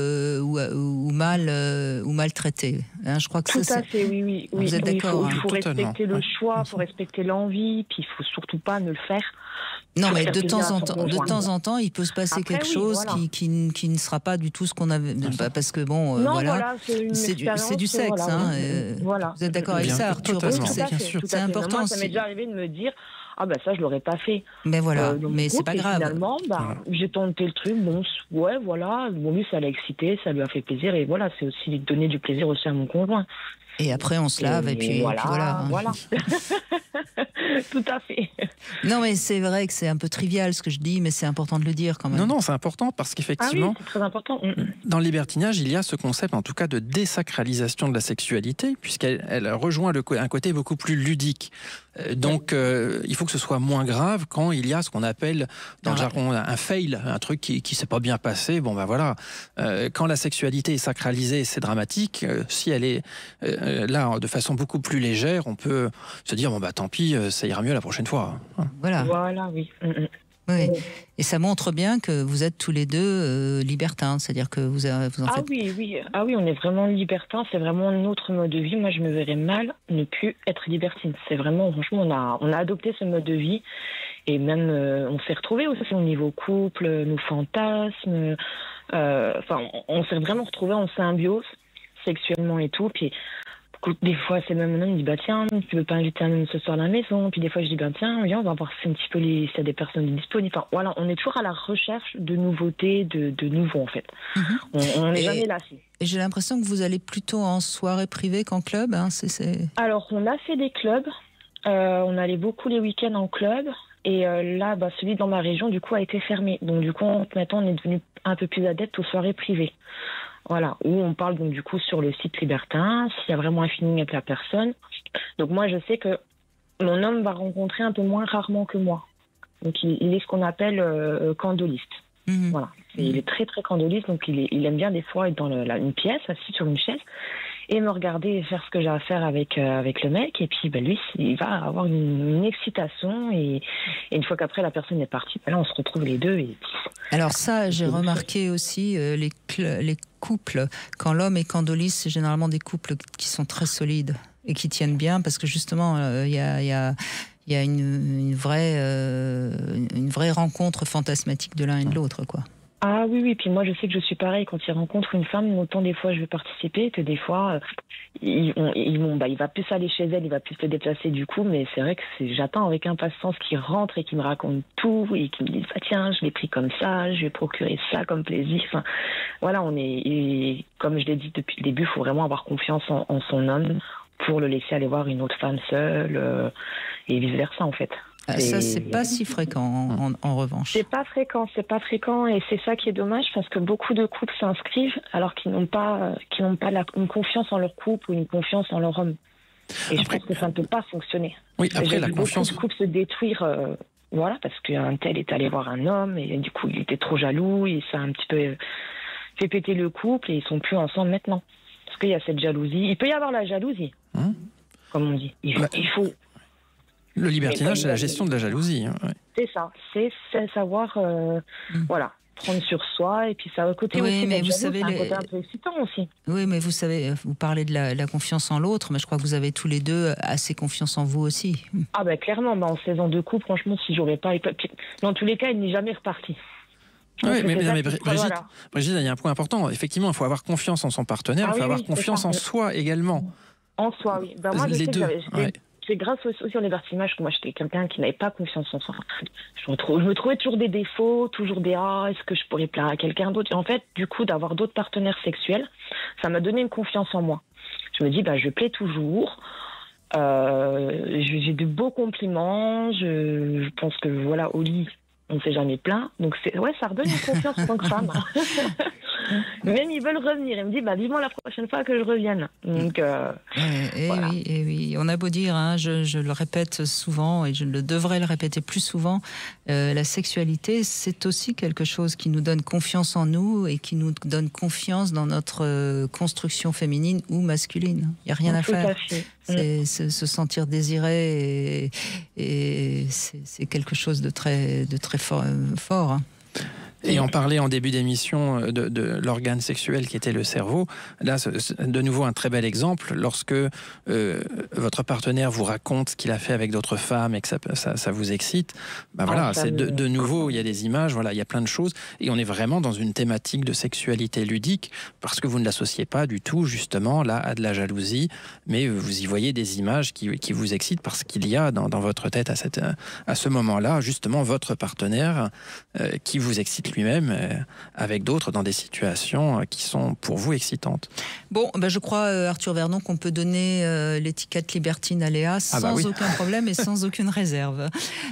B: maltraité. Je crois que
G: tout à fait, oui.
B: Vous êtes d'accord?
G: Il faut respecter le choix, il faut respecter l'envie, puis il ne faut surtout pas ne le faire
B: Non, mais de temps en temps, il peut se passer quelque chose qui ne sera pas du tout ce qu'on avait. Parce que bon, c'est du sexe. Vous êtes d'accord avec ça, Arthur?
G: C'est important. Ça m'est déjà arrivé de me dire, ah ben ça je l'aurais pas fait.
B: Mais voilà, mais c'est pas grave.
G: Finalement, j'ai tenté le truc, bon lui ça l'a excité, ça lui a fait plaisir, et voilà, c'est aussi donner du plaisir aussi à mon conjoint.
B: Et après, on se lave, et puis voilà.
G: Tout à fait.
B: Non, mais c'est vrai que c'est un peu trivial ce que je dis, mais c'est important de le dire quand même.
C: Non, c'est important parce qu'effectivement,
G: c'est très important.
C: Dans le libertinage, il y a ce concept, en tout cas, de désacralisation de la sexualité, puisqu'elle rejoint un côté beaucoup plus ludique. Donc, il faut que ce soit moins grave quand il y a ce qu'on appelle, dans le jargon, un fail, un truc qui s'est pas bien passé. Bon, ben voilà. Quand la sexualité est sacralisée, c'est dramatique. Si elle est là de façon beaucoup plus légère, on peut se dire bon bah tant pis, ça ira mieux la prochaine fois.
B: Voilà,
G: oui.
B: Oui. Et ça montre bien que vous êtes tous les deux libertins, c'est-à-dire que vous en faites...
G: Oui, on est vraiment libertins, c'est vraiment notre mode de vie. Moi, je me verrais mal ne plus être libertine. C'est vraiment, franchement, on a adopté ce mode de vie, et même on s'est retrouvés aussi au niveau couple, nos fantasmes. On s'est vraiment retrouvés en symbiose sexuellement et tout. Puis des fois, c'est même un homme qui dit bah tiens, tu veux pas inviter un homme ce soir à la maison? Puis des fois, je dis bah tiens, viens, on va voir un petit peu s'il y a des personnes disponibles. Enfin, voilà, on est toujours à la recherche de nouveautés, de nouveaux en fait. On n'est jamais lassé.
B: Et j'ai l'impression que vous allez plutôt en soirée privée qu'en club.
G: Alors, on a fait des clubs. On allait beaucoup les week-ends en club. Et là, celui dans ma région, du coup, a été fermé. Donc, du coup, maintenant, on est devenu un peu plus adepte aux soirées privées. Voilà, où on parle donc du coup sur le site libertin, s'il y a vraiment un feeling avec la personne. Donc moi, je sais que mon homme va rencontrer un peu moins rarement que moi. Donc il est ce qu'on appelle candoliste. Voilà, il est très très candoliste, donc il aime bien des fois être dans une pièce, assis sur une chaise, et me regarder et faire ce que j'ai à faire avec le mec. Et puis lui, il va avoir une excitation, et une fois qu'après la personne est partie, là on se retrouve les deux.
B: Alors ça, j'ai remarqué aussi les couples, quand l'homme est candoliste, c'est généralement des couples qui sont très solides et qui tiennent bien, parce que justement il y a une vraie rencontre fantasmatique de l'un et de l'autre, quoi.
G: Ah oui, puis moi je sais que je suis pareil, quand il rencontre une femme, autant des fois je vais participer que des fois il va plus aller chez elle, il va plus se déplacer du coup, mais c'est vrai que j'attends avec impatience qu'il rentre et qu'il me raconte tout, et qu'il me dise tiens, je l'ai pris comme ça, je vais procurer ça comme plaisir. Enfin, voilà, et comme je l'ai dit depuis le début, il faut vraiment avoir confiance en son homme pour le laisser aller voir une autre femme seule, et vice versa en fait.
B: Ça, c'est pas si fréquent en revanche.
G: C'est pas fréquent, et c'est ça qui est dommage, parce que beaucoup de couples s'inscrivent alors qu'ils n'ont pas une confiance en leur couple ou une confiance en leur homme. Et je pense que ça ne peut pas fonctionner.
C: Oui, après la confiance.
G: Beaucoup de couples se détruire, parce qu'un tel est allé voir un homme et du coup il était trop jaloux, et ça a un petit peu fait péter le couple, et ils sont plus ensemble maintenant. Parce qu'il y a cette jalousie. Il peut y avoir la jalousie, comme on dit. Il faut.
C: Le libertinage, c'est la gestion de la jalousie. Ouais.
G: C'est ça, c'est savoir, prendre sur soi, et puis ça a un côté aussi, mais vous savez, un côté un peu excitant aussi.
B: Oui, mais vous savez, vous parlez de la confiance en l'autre, mais je crois que vous avez tous les deux assez confiance en vous aussi.
G: Ah clairement, en 16 ans de couple, franchement, si j'aurais pas... Dans tous les cas, il n'est jamais reparti.
C: Oui, mais Brigitte, il y a un point important. Effectivement, il faut avoir confiance en son partenaire, il faut avoir confiance en soi également.
G: En soi, oui. Moi, je sais que c'est grâce aussi au libertinage que moi j'étais quelqu'un qui n'avait pas confiance en soi. Je me trouvais toujours des défauts, toujours des est-ce que je pourrais plaire à quelqu'un d'autre? Et en fait, du coup, d'avoir d'autres partenaires sexuels, ça m'a donné une confiance en moi. Je me dis, je plais toujours. J'ai de beaux compliments. Je pense que voilà, au lit, on ne s'est jamais plaint. Donc ça redonne une confiance en tant que femme. Même ils veulent revenir. Ils me disent vivement la prochaine fois que je revienne. Donc, voilà.
B: Oui. On a beau dire, je le répète souvent, et je devrais le répéter plus souvent, la sexualité, c'est aussi quelque chose qui nous donne confiance en nous et qui nous donne confiance dans notre construction féminine ou masculine. Il n'y a rien à faire. C'est se sentir désiré, et c'est quelque chose de très fort.
C: Et on parlait en début d'émission de l'organe sexuel qui était le cerveau. Là, de nouveau, un très bel exemple. Lorsque votre partenaire vous raconte ce qu'il a fait avec d'autres femmes et que ça vous excite, voilà, c'est de nouveau, il y a des images, voilà, il y a plein de choses. Et on est vraiment dans une thématique de sexualité ludique parce que vous ne l'associez pas du tout, justement, là, à de la jalousie, mais vous y voyez des images qui vous excitent parce qu'il y a dans votre tête à ce moment-là, justement, votre partenaire qui vous excite lui-même avec d'autres dans des situations qui sont pour vous excitantes.
B: Bon, je crois, Arthur Vernon, qu'on peut donner l'étiquette libertine à Léa sans aucun problème et sans aucune réserve.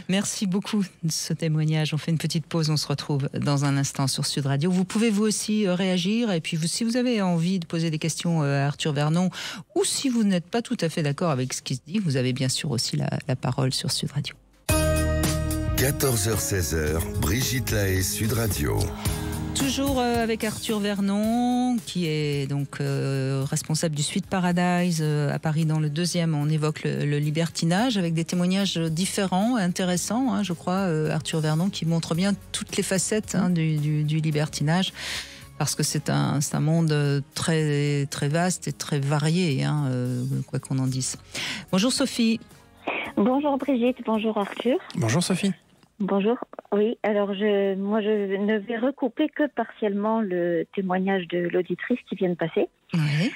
B: Merci beaucoup de ce témoignage. On fait une petite pause, on se retrouve dans un instant sur Sud Radio. Vous pouvez vous aussi réagir et puis si vous avez envie de poser des questions à Arthur Vernon ou si vous n'êtes pas tout à fait d'accord avec ce qui se dit, vous avez bien sûr aussi la parole sur Sud Radio.
A: 14h-16h, Brigitte Lahaie, Sud Radio.
B: Toujours avec Arthur Vernon, qui est donc responsable du Sweet Paradise à Paris dans le 2e. On évoque le libertinage avec des témoignages différents, intéressants, je crois, Arthur Vernon, qui montre bien toutes les facettes du libertinage. Parce que c'est un monde très, très vaste et très varié, quoi qu'on en dise. Bonjour Sophie.
H: Bonjour Brigitte, bonjour Arthur.
C: Bonjour Sophie.
H: Bonjour. Oui, alors je ne vais recouper que partiellement le témoignage de l'auditrice qui vient de passer.
B: Oui.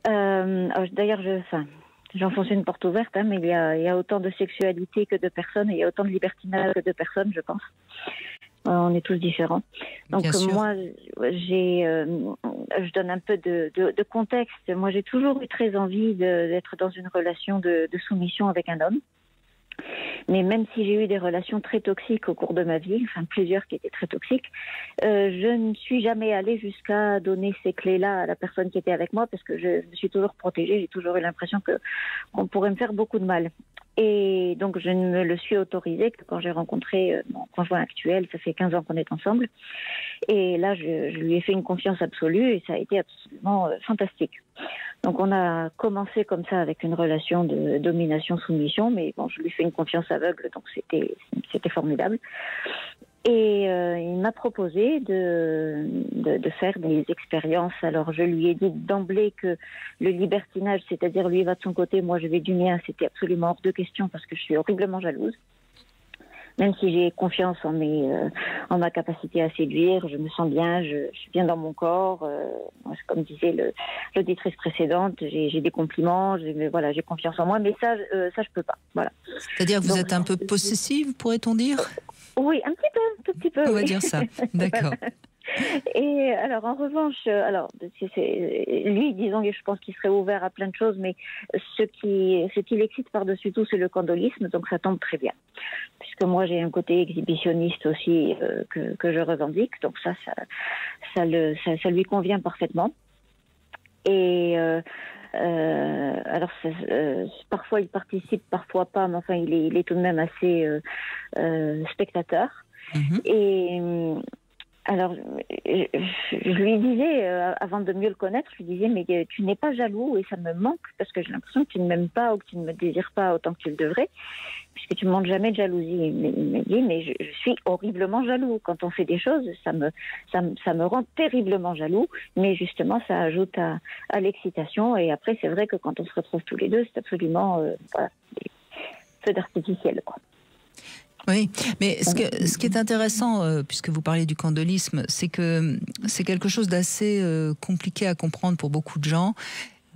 H: D'ailleurs, j'enfonce une porte ouverte, mais il y a autant de sexualité que de personnes, et il y a autant de libertinage que de personnes, je pense. On est tous différents. Donc moi, je donne un peu de contexte. Moi, j'ai toujours eu très envie d'être dans une relation de soumission avec un homme. Mais même si j'ai eu des relations très toxiques au cours de ma vie, enfin plusieurs qui étaient très toxiques, je ne suis jamais allée jusqu'à donner ces clés-là à la personne qui était avec moi parce que je me suis toujours protégée, j'ai toujours eu l'impression qu'on pourrait me faire beaucoup de mal. Et donc je ne me le suis autorisée que quand j'ai rencontré mon conjoint actuel, ça fait 15 ans qu'on est ensemble. Et là, je lui ai fait une confiance absolue et ça a été absolument fantastique. Donc on a commencé comme ça avec une relation de domination-soumission, mais bon, je lui fais une confiance aveugle, donc c'était formidable. Et il m'a proposé de faire des expériences. Alors je lui ai dit d'emblée que le libertinage, c'est-à-dire lui va de son côté, moi je vais du mien, c'était absolument hors de question parce que je suis horriblement jalouse. Même si j'ai confiance en ma capacité à séduire, je me sens bien, je suis bien dans mon corps. Comme disait l'auditrice précédente, j'ai des compliments, j'ai confiance en moi, mais ça je peux pas. Voilà.
B: C'est-à-dire que vous êtes un peu possessive, pourrait-on dire ?
H: Oui, un petit peu.
B: On va dire ça, d'accord.
H: Et alors, en revanche, lui, disons que je pense qu'il serait ouvert à plein de choses, mais ce qui l'excite par-dessus tout, c'est le candolisme, donc ça tombe très bien. Puisque moi, j'ai un côté exhibitionniste aussi que je revendique, donc ça lui convient parfaitement. Et alors, parfois il participe, parfois pas, mais enfin, il est tout de même assez spectateur. Mm-hmm. Et alors, je lui disais, avant de mieux le connaître, je lui disais, mais tu n'es pas jaloux et ça me manque parce que j'ai l'impression que tu ne m'aimes pas ou que tu ne me désires pas autant que tu le devrais, puisque tu ne montres jamais de jalousie. Il me dit, mais je suis horriblement jaloux. Quand on fait des choses, ça me rend terriblement jaloux, mais justement, ça ajoute à l'excitation. Et après, c'est vrai que quand on se retrouve tous les deux, c'est absolument feu d'artificiel, quoi.
B: Oui, mais ce qui est intéressant, puisque vous parlez du candolisme, c'est que c'est quelque chose d'assez compliqué à comprendre pour beaucoup de gens.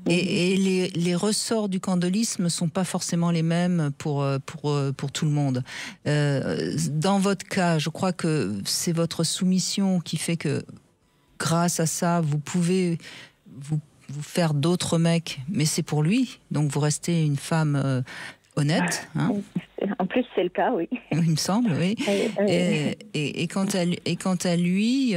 B: Et les ressorts du candolisme ne sont pas forcément les mêmes pour tout le monde. Dans votre cas, je crois que c'est votre soumission qui fait que, grâce à ça, vous pouvez vous faire d'autres mecs, mais c'est pour lui. Donc vous restez une femme honnête.
H: En plus, c'est le cas, oui.
B: Il me semble, oui. Et quant à lui,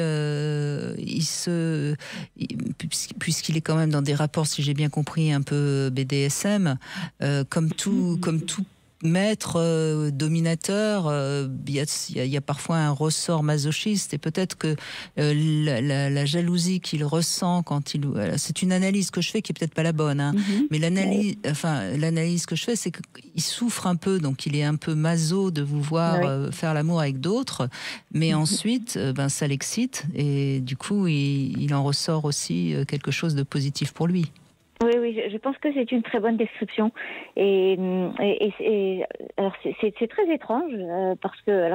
B: puisqu'il est quand même dans des rapports, si j'ai bien compris, un peu BDSM, comme tout maître dominateur, il y a parfois un ressort masochiste, et peut-être que la jalousie qu'il ressent quand il... C'est une analyse que je fais qui est peut-être pas la bonne, hein, mais l'analyse que je fais, c'est qu'il souffre un peu, donc il est un peu maso de vous voir faire l'amour avec d'autres, mais ensuite, ça l'excite, et du coup, il en ressort aussi quelque chose de positif pour lui.
H: Oui, je pense que c'est une très bonne description. Et alors c'est très étrange parce que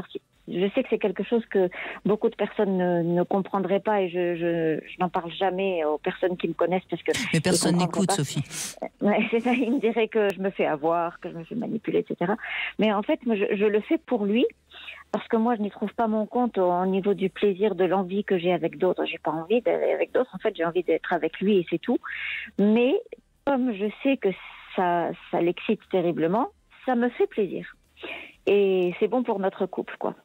H: je sais que c'est quelque chose que beaucoup de personnes ne comprendraient pas, et je n'en parle jamais aux personnes qui me connaissent parce que.
B: Mais personne n'écoute, Sophie.
H: Ouais, c'est ça. Ils me diraient que je me fais avoir, que je me fais manipuler, etc. Mais en fait, moi, je le fais pour lui. Parce que moi, je n'y trouve pas mon compte au niveau du plaisir, de l'envie que j'ai avec d'autres. J'ai pas envie d'aller avec d'autres. En fait, j'ai envie d'être avec lui et c'est tout. Mais comme je sais que ça l'excite terriblement, ça me fait plaisir. Et c'est bon pour notre couple, quoi.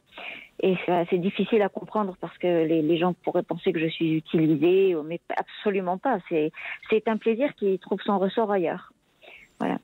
H: Et c'est difficile à comprendre parce que les gens pourraient penser que je suis utilisée, mais absolument pas. C'est un plaisir qui trouve son ressort ailleurs. Voilà.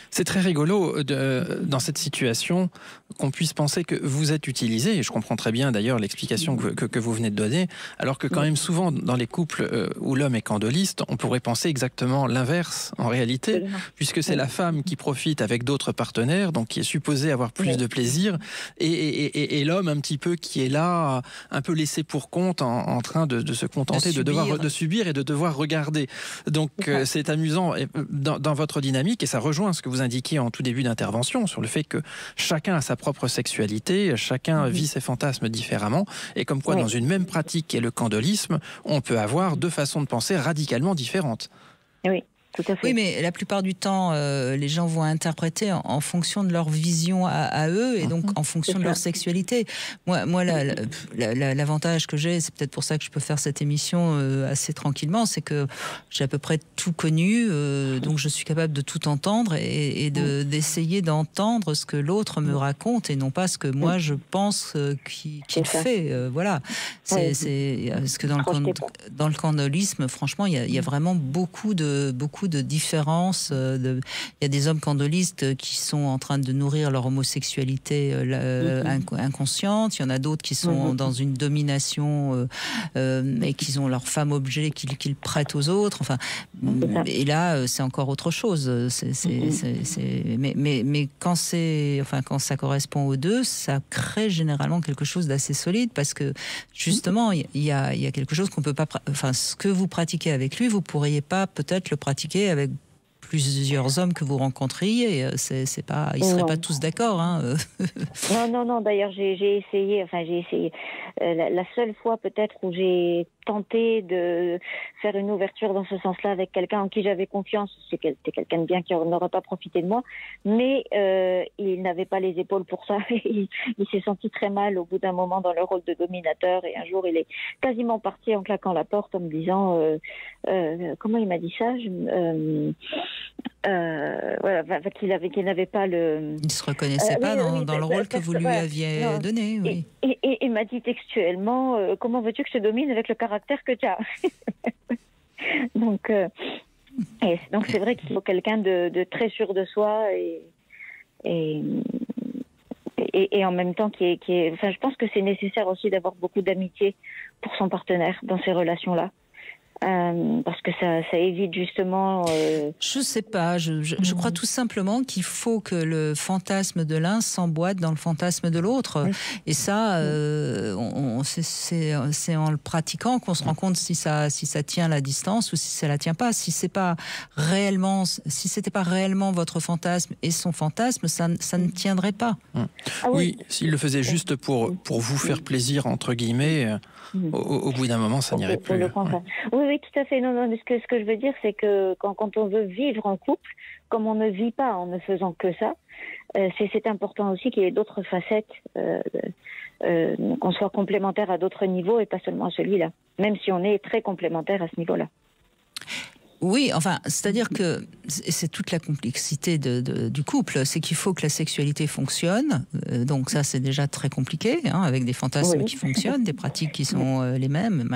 C: C'est très rigolo dans cette situation qu'on puisse penser que vous êtes utilisé, et je comprends très bien d'ailleurs l'explication que vous venez de donner, alors que quand même souvent dans les couples où l'homme est candoliste, on pourrait penser exactement l'inverse en réalité, puisque c'est la femme qui profite avec d'autres partenaires, donc qui est supposée avoir plus de plaisir, et l'homme un petit peu qui est là, un peu laissé pour compte, en train de se contenter de subir et de devoir regarder. Donc c'est amusant dans votre dynamique, et ça rejoint ce que vous indiquiez en tout début d'intervention sur le fait que chacun a sa propre sexualité, chacun vit ses fantasmes différemment, et comme quoi dans une même pratique qui est le candolisme, on peut avoir deux façons de penser radicalement différentes.
H: Oui. Tout à fait.
B: Oui, mais la plupart du temps, les gens vont interpréter en fonction de leur vision à eux, et donc en fonction de leur sexualité. Moi, l'avantage que j'ai, c'est peut-être pour ça que je peux faire cette émission assez tranquillement, c'est que j'ai à peu près tout connu, donc je suis capable de tout entendre et d'essayer d'entendre ce que l'autre me raconte et non pas ce que moi je pense qu'il fait. Voilà. Parce que dans le candolisme, franchement, il y a vraiment beaucoup de différences. Il y a des hommes candolistes qui sont en train de nourrir leur homosexualité inconsciente. Il y en a d'autres qui sont dans une domination et qui ont leur femme objet qu'ils prêtent aux autres. Enfin, et là, c'est encore autre chose. Mais quand ça correspond aux deux, ça crée généralement quelque chose d'assez solide, parce que justement, il y a quelque chose qu'on peut pas. Enfin, ce que vous pratiquez avec lui, vous pourriez pas peut-être le pratiquer avec plusieurs hommes que vous rencontriez. Ils seraient pas tous d'accord. Hein.
H: Non. D'ailleurs, j'ai essayé. La seule fois peut-être où j'ai tenté de faire une ouverture dans ce sens-là avec quelqu'un en qui j'avais confiance, c'était quelqu'un de bien qui n'aurait pas profité de moi, mais il n'avait pas les épaules pour ça. Il s'est senti très mal au bout d'un moment dans le rôle de dominateur, et un jour il est quasiment parti en claquant la porte en me disant comment il m'a dit ça, qu'il n'avait pas le...
B: Il ne se reconnaissait pas dans le rôle que vous lui aviez donné. Oui.
H: Et il m'a dit textuellement comment veux-tu que je te domine avec le caractère que tu as? Donc c'est vrai qu'il faut quelqu'un de très sûr de soi et en même temps qui est... je pense que c'est nécessaire aussi d'avoir beaucoup d'amitié pour son partenaire dans ces relations-là. Parce que ça évite justement...
B: Je sais pas, je crois tout simplement qu'il faut que le fantasme de l'un s'emboîte dans le fantasme de l'autre. Et ça, c'est en le pratiquant qu'on se rend compte si ça tient la distance ou si ça la tient pas. Si c'était pas réellement votre fantasme et son fantasme, ça ne tiendrait pas.
C: Oui, s'il le faisait juste pour vous faire plaisir, entre guillemets... Au bout d'un moment, ça n'irait plus.
H: Oui, tout à fait. Non, ce que je veux dire, c'est que quand on veut vivre en couple, comme on ne vit pas en ne faisant que ça, c'est important aussi qu'il y ait d'autres facettes, qu'on soit complémentaires à d'autres niveaux et pas seulement à celui-là, même si on est très complémentaires à ce niveau-là.
B: Oui, c'est-à-dire que c'est toute la complexité du couple, c'est qu'il faut que la sexualité fonctionne, donc ça c'est déjà très compliqué, avec des fantasmes qui fonctionnent, des pratiques qui sont les mêmes,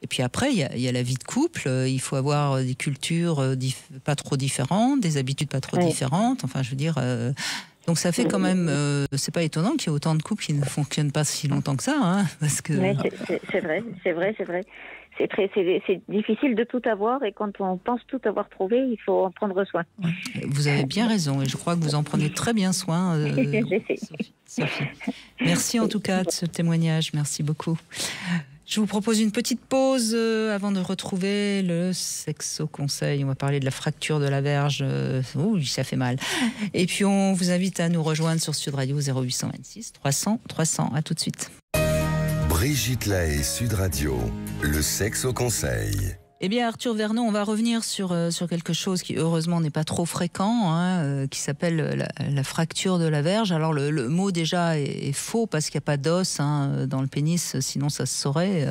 B: Et puis après, il y a la vie de couple. Il faut avoir des cultures pas trop différentes, des habitudes pas trop différentes. Enfin, je veux dire... Donc ça fait quand même, c'est pas étonnant qu'il y ait autant de couples qui ne fonctionnent pas si longtemps que ça, hein, parce que.
H: Mais c'est vrai. C'est difficile de tout avoir et quand on pense tout avoir trouvé, il faut en prendre soin.
B: Vous avez bien raison et je crois que vous en prenez très bien soin. Sophie. Merci en tout cas de ce témoignage, merci beaucoup. Je vous propose une petite pause avant de retrouver le sexo-conseil. On va parler de la fracture de la verge. Ouh, ça fait mal. Et puis on vous invite à nous rejoindre sur Sud Radio 0826 300 300. À tout de suite.
A: Brigitte Lahaie, Sud Radio, le sexo-conseil.
B: Eh bien, Arthur Vernon, on va revenir sur quelque chose qui, heureusement, n'est pas trop fréquent, hein, qui s'appelle la fracture de la verge. Alors, le mot, déjà, est faux parce qu'il n'y a pas d'os dans le pénis, sinon ça se saurait.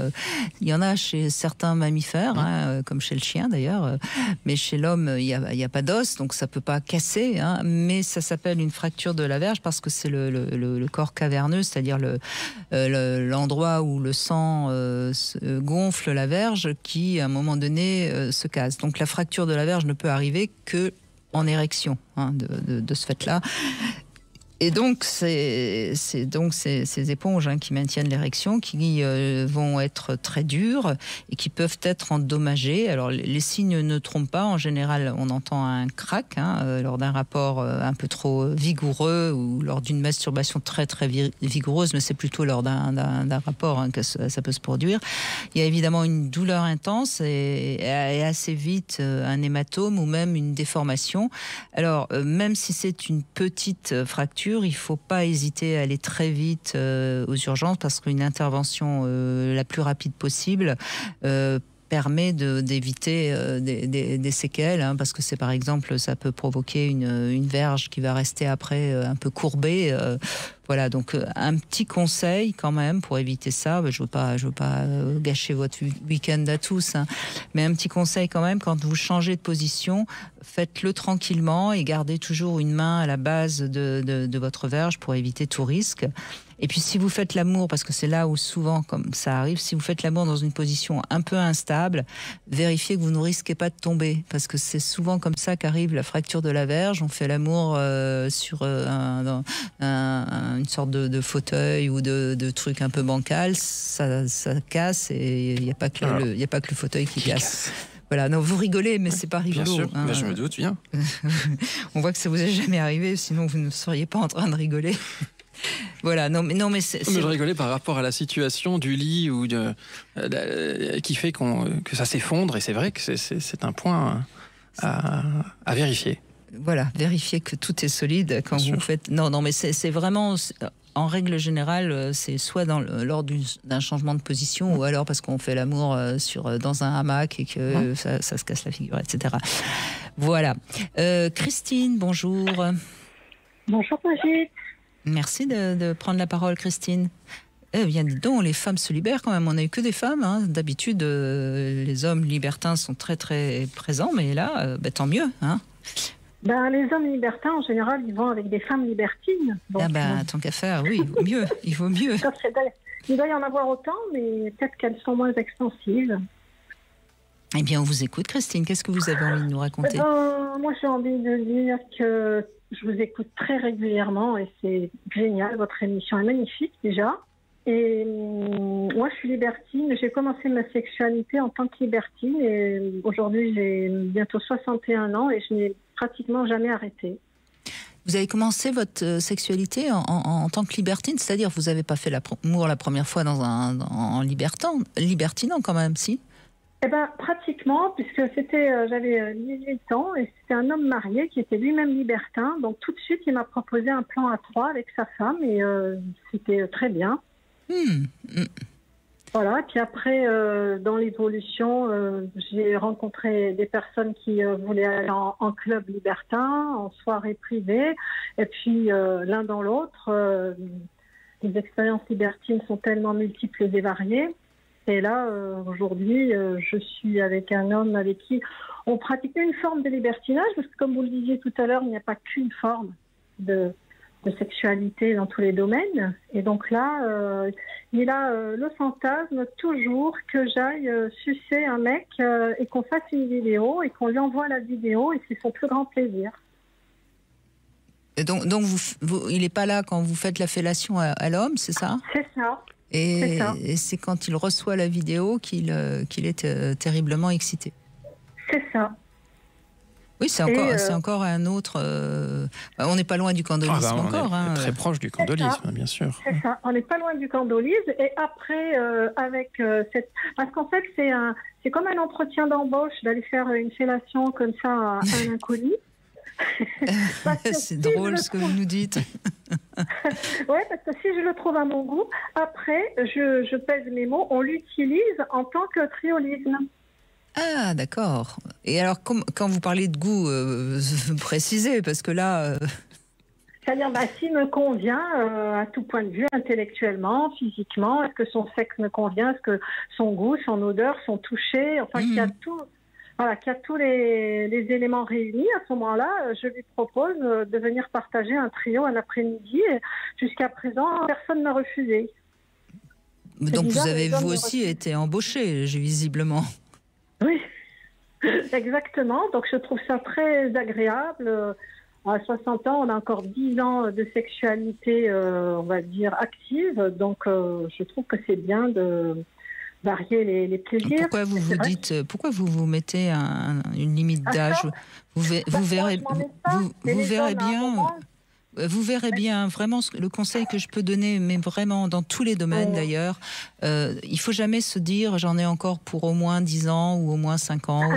B: Il y en a chez certains mammifères, hein, comme chez le chien, d'ailleurs. Mais chez l'homme, il n'y a pas d'os, donc ça ne peut pas casser. Hein, mais ça s'appelle une fracture de la verge parce que c'est le corps caverneux, c'est-à-dire l'endroit où le sang gonfle la verge qui, à un moment donné, se casse. Donc la fracture de la verge ne peut arriver que en érection, hein, de ce fait-là. Et donc, c'est ces éponges qui maintiennent l'érection qui vont être très dures et qui peuvent être endommagées. Alors, les signes ne trompent pas. En général, on entend un crack lors d'un rapport un peu trop vigoureux ou lors d'une masturbation très, très vigoureuse, mais c'est plutôt lors d'un rapport que ça peut se produire. Il y a évidemment une douleur intense et assez vite un hématome ou même une déformation. Alors, même si c'est une petite fracture, il ne faut pas hésiter à aller très vite aux urgences parce qu'une intervention la plus rapide possible permet d'éviter des séquelles, hein, parce que c'est par exemple, ça peut provoquer une verge qui va rester après un peu courbée. Voilà, donc un petit conseil quand même pour éviter ça. Je veux pas gâcher votre week-end à tous, hein, mais un petit conseil quand même, quand vous changez de position, faites-le tranquillement et gardez toujours une main à la base de votre verge pour éviter tout risque. Et puis si vous faites l'amour, parce que c'est là où souvent comme ça arrive, si vous faites l'amour dans une position un peu instable, vérifiez que vous ne risquez pas de tomber, parce que c'est souvent comme ça qu'arrive la fracture de la verge. On fait l'amour sur une sorte de fauteuil ou de truc un peu bancal, ça casse et il n'y a pas que le fauteuil qui casse. Voilà, non, vous rigolez, mais c'est pas rigolo.
C: Bien sûr,
B: hein.
C: Je me doute bien.
B: On voit que ça vous est jamais arrivé, sinon vous ne seriez pas en train de rigoler. Voilà, non mais
C: je rigolais par rapport à la situation du lit ou qui fait que ça s'effondre, et c'est vrai que c'est un point à vérifier.
B: Voilà, vérifier que tout est solide quand vous faites. Non, mais c'est vraiment. En règle générale, c'est soit lors d'un changement de position ou alors parce qu'on fait l'amour dans un hamac et que ça se casse la figure, etc. Voilà. Christine, bonjour.
I: Bonjour Brigitte.
B: Merci de prendre la parole, Christine. Eh bien, dis donc, les femmes se libèrent quand même. On n'a eu que des femmes. Hein. D'habitude, les hommes libertins sont très, très présents. Mais là, tant mieux. Hein.
I: Les hommes libertins, en général, ils vont avec des femmes libertines. Donc,
B: tant qu'à faire, oui, il vaut mieux.
I: Il doit y en avoir autant, mais peut-être qu'elles sont moins extensives.
B: Eh bien, on vous écoute, Christine. Qu'est-ce que vous avez envie de nous raconter ?
I: Moi, j'ai envie de dire que je vous écoute très régulièrement et c'est génial. Votre émission est magnifique déjà. Et moi, je suis libertine. J'ai commencé ma sexualité en tant que libertine et aujourd'hui, j'ai bientôt 61 ans et je n'ai pratiquement jamais arrêté.
B: Vous avez commencé votre sexualité en tant que libertine, c'est-à-dire vous n'avez pas fait l'amour la première fois en libertinant quand même, si ?
I: Eh ben, pratiquement, puisque j'avais 18 ans et c'était un homme marié qui était lui-même libertin. Donc tout de suite, il m'a proposé un plan à 3 avec sa femme et c'était très bien. Voilà, puis après, dans l'évolution, j'ai rencontré des personnes qui voulaient aller en club libertin, en soirée privée, et puis l'un dans l'autre, les expériences libertines sont tellement multiples et variées. Et là, aujourd'hui, je suis avec un homme avec qui on pratique une forme de libertinage, parce que comme vous le disiez tout à l'heure, il n'y a pas qu'une forme de sexualité dans tous les domaines. Et donc là, il a le fantasme toujours que j'aille sucer un mec et qu'on fasse une vidéo et qu'on lui envoie la vidéo, et c'est son plus grand plaisir.
B: Et donc il n'est pas là quand vous faites la fellation à l'homme, c'est ça?
I: C'est ça.
B: Et c'est quand il reçoit la vidéo qu'il est terriblement excité.
I: C'est ça.
B: Oui, c'est encore un autre... on n'est pas loin du candolisme encore.
C: On est très proche du candolisme, bien sûr.
I: C'est ça, on n'est pas loin du candolisme. Et après, avec cette... Parce qu'en fait, c'est comme un entretien d'embauche d'aller faire une fellation comme ça à un inconnu.
B: C'est drôle ce que vous nous dites.
I: Oui, parce que si je le trouve à mon goût, après, je pèse mes mots, on l'utilise en tant que triolisme.
B: Ah, d'accord. Et alors, quand vous parlez de goût, précisez, parce que là...
I: C'est-à-dire, s'il me convient à tout point de vue, intellectuellement, physiquement, est-ce que son sexe me convient, est-ce que son goût, son odeur, son toucher, enfin, qu'il y a tout... Voilà, qu'il y a tous les éléments réunis, à ce moment-là, je lui propose de venir partager un trio un après-midi. Jusqu'à présent, personne n'a refusé.
B: Donc vous avez vous aussi été embauché, visiblement.
I: Oui, exactement. Donc je trouve ça très agréable. À 60 ans, on a encore 10 ans de sexualité, on va dire, active. Donc je trouve que c'est bien de... varier les plaisirs.
B: Pourquoi vous mettez une limite d'âge? Vous verrez bien vraiment le conseil que je peux donner, mais vraiment dans tous les domaines d'ailleurs. Il faut jamais se dire j'en ai encore pour au moins 10 ans ou au moins 5 ans.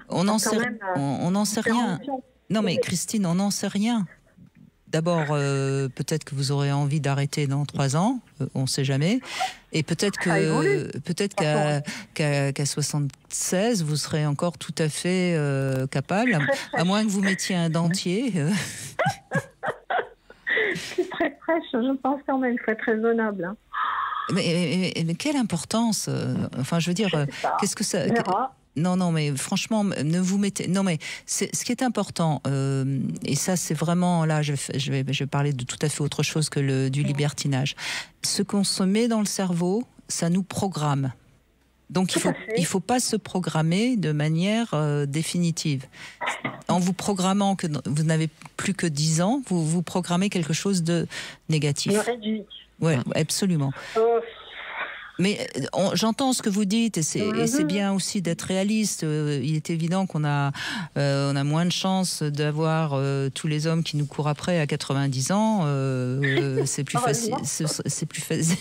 B: On n'en sait rien. Non mais Christine, on n'en sait rien. D'abord, peut-être que vous aurez envie d'arrêter dans 3 ans, on ne sait jamais. Et peut-être qu'à 76, vous serez encore tout à fait capable, à moins que vous mettiez un dentier.
I: C'est très fraîche, je pense quand même, il faut être raisonnable. Hein.
B: Mais quelle importance enfin, je veux dire, qu'est-ce que ça... Non, mais franchement, ne vous mettez... Non, mais ce qui est important, et ça, c'est vraiment... Là, je vais parler de tout à fait autre chose que du libertinage. Ce qu'on se met dans le cerveau, ça nous programme. Donc, il faut pas se programmer de manière définitive. En vous programmant que vous n'avez plus que 10 ans, vous programmez quelque chose de négatif. Oui, absolument. Mais j'entends ce que vous dites, et c'est bien aussi d'être réaliste. Il est évident qu'on a moins de chances d'avoir tous les hommes qui nous courent après à 90 ans. C'est plus facile. C'est plus facile.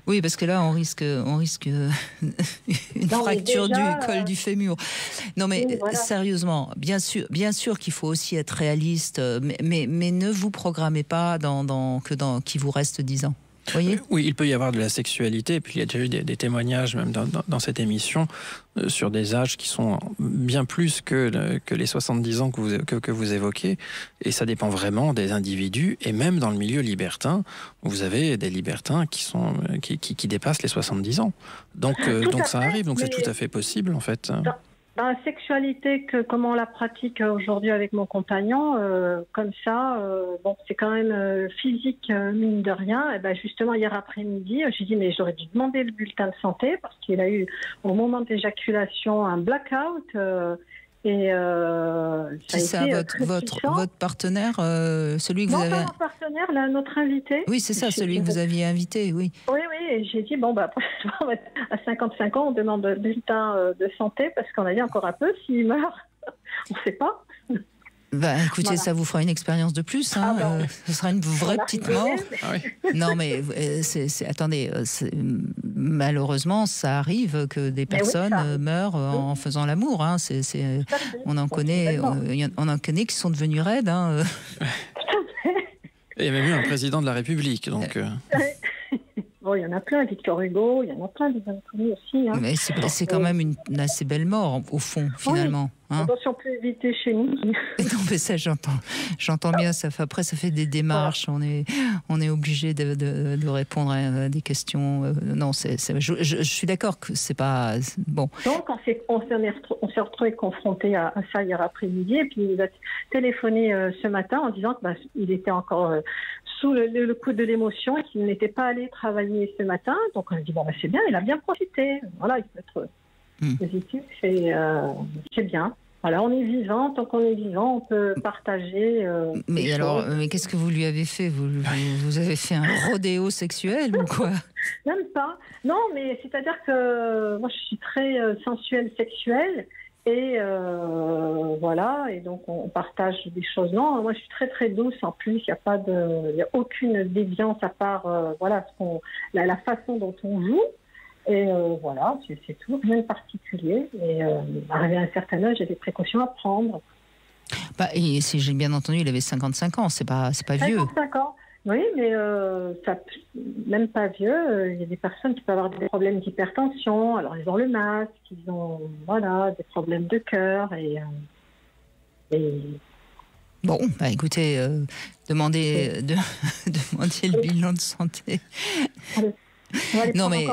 B: Oui, parce que là, on risque une fracture du col du fémur. Non, mais sérieusement, bien sûr qu'il faut aussi être réaliste, mais ne vous programmez pas qu'il vous reste 10 ans. Voyez ?
C: Oui, il peut y avoir de la sexualité, et puis il y a déjà eu des témoignages même dans cette émission sur des âges qui sont bien plus que les 70 ans que vous évoquez, et ça dépend vraiment des individus, et même dans le milieu libertin, vous avez des libertins qui dépassent les 70 ans. Donc ça arrive, donc c'est tout à fait possible en fait.
I: Dans la sexualité, comme on la pratique aujourd'hui avec mon compagnon, comme ça, c'est quand même physique, mine de rien. Et ben justement, hier après-midi, j'ai dit, mais j'aurais dû demander le bulletin de santé parce qu'il a eu, au moment de l'éjaculation, un blackout.
B: C'est ça, votre partenaire, celui que vous avez...
I: Non, pas mon partenaire, là, notre invité.
B: Oui, c'est ça, celui que vous aviez invité, oui.
I: Oui, et j'ai dit, à 55 ans, on demande le bulletin de santé, parce qu'on a dit encore un peu, s'il meurt, on ne sait pas.
B: Écoutez, ça vous fera une expérience de plus. Ce sera une vraie petite mort. Non, mais attendez, malheureusement, ça arrive que des personnes meurent en faisant l'amour. Hein. On en connaît qui sont devenus raides. Hein.
C: Il y a même eu un président de la République. Donc,
I: Bon, il y en a plein, Victor Hugo, il y en a plein des hommes connus aussi. Hein.
B: Mais c'est quand même une assez belle mort, au fond, finalement.
I: Oui. Hein. Attention, plus éviter chez nous.
B: Non, mais ça, j'entends bien. Après, ça fait des démarches. Voilà. On est obligé de répondre à des questions. Non, je suis d'accord que c'est pas bon.
I: Donc, on s'est retrouvé confronté à ça hier après-midi, et puis il nous a téléphoné ce matin en disant qu'il était encore sous le coup de l'émotion et qu'il n'était pas allé travailler ce matin. Donc, on a dit c'est bien, il a bien profité. Voilà, il peut être positif, c'est bien. Voilà, on est vivant, tant qu'on est vivant, on peut partager.
B: Mais alors, qu'est-ce que vous lui avez fait ? Vous avez fait un rodéo sexuel ou quoi ?
I: Même pas. Non, mais c'est-à-dire que moi, je suis très sensuelle, sexuelle, et voilà, et donc on partage des choses. Non, moi, je suis très très douce. En plus, il n'y a aucune déviance à part la façon dont on joue. Et voilà, c'est tout, rien de particulier. Et arrivé à un certain âge, il y a des précautions à prendre.
B: Et si j'ai bien entendu, il avait 55 ans, c'est pas vieux.
I: 55 ans, oui, mais même pas vieux. Il y a des personnes qui peuvent avoir des problèmes d'hypertension. Alors, ils ont le masque, ils ont des problèmes de cœur.
B: Bon, écoutez, demandez le bilan de santé. Non, mais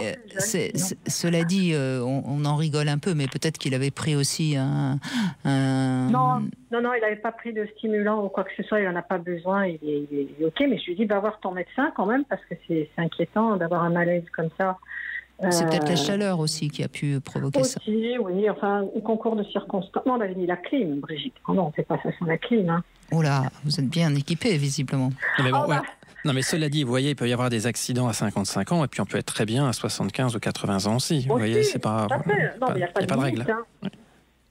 B: cela dit, on en rigole un peu, mais peut-être qu'il avait pris aussi un...
I: Non, il n'avait pas pris de stimulant ou quoi que ce soit, il n'en a pas besoin, il est OK, mais je lui dis, va voir ton médecin quand même, parce que c'est inquiétant d'avoir un malaise comme ça.
B: C'est peut-être la chaleur aussi qui a pu provoquer ça.
I: Oui, enfin, au concours de circonstances. Non, on avait mis la clim, Brigitte. Non, on ne fait pas ça sans la clim. Hein.
B: Oh là, vous êtes bien équipée, visiblement.
C: Mais bon, Non, mais cela dit, vous voyez, il peut y avoir des accidents à 55 ans et puis on peut être très bien à 75 ou 80 ans aussi. Vous voyez, c'est pas.
I: Il n'y a pas de règle.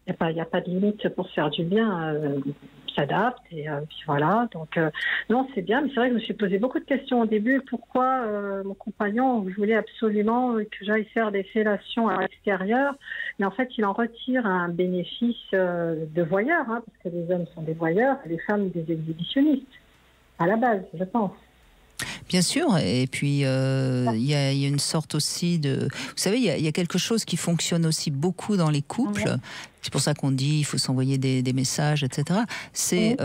I: Il n'y a pas de limite pour se faire du bien. S'adapte et puis voilà. Donc non, c'est bien. Mais c'est vrai que je me suis posé beaucoup de questions au début. Pourquoi mon compagnon voulait absolument que j'aille faire des fellations à l'extérieur, mais en fait, il en retire un bénéfice de voyeur, parce que les hommes sont des voyeurs et les femmes des exhibitionnistes. À la base, je pense.
B: Bien sûr, et puis il y a une sorte aussi de... Vous savez, il y a quelque chose qui fonctionne aussi beaucoup dans les couples. C'est pour ça qu'on dit il faut s'envoyer des messages, etc. C'est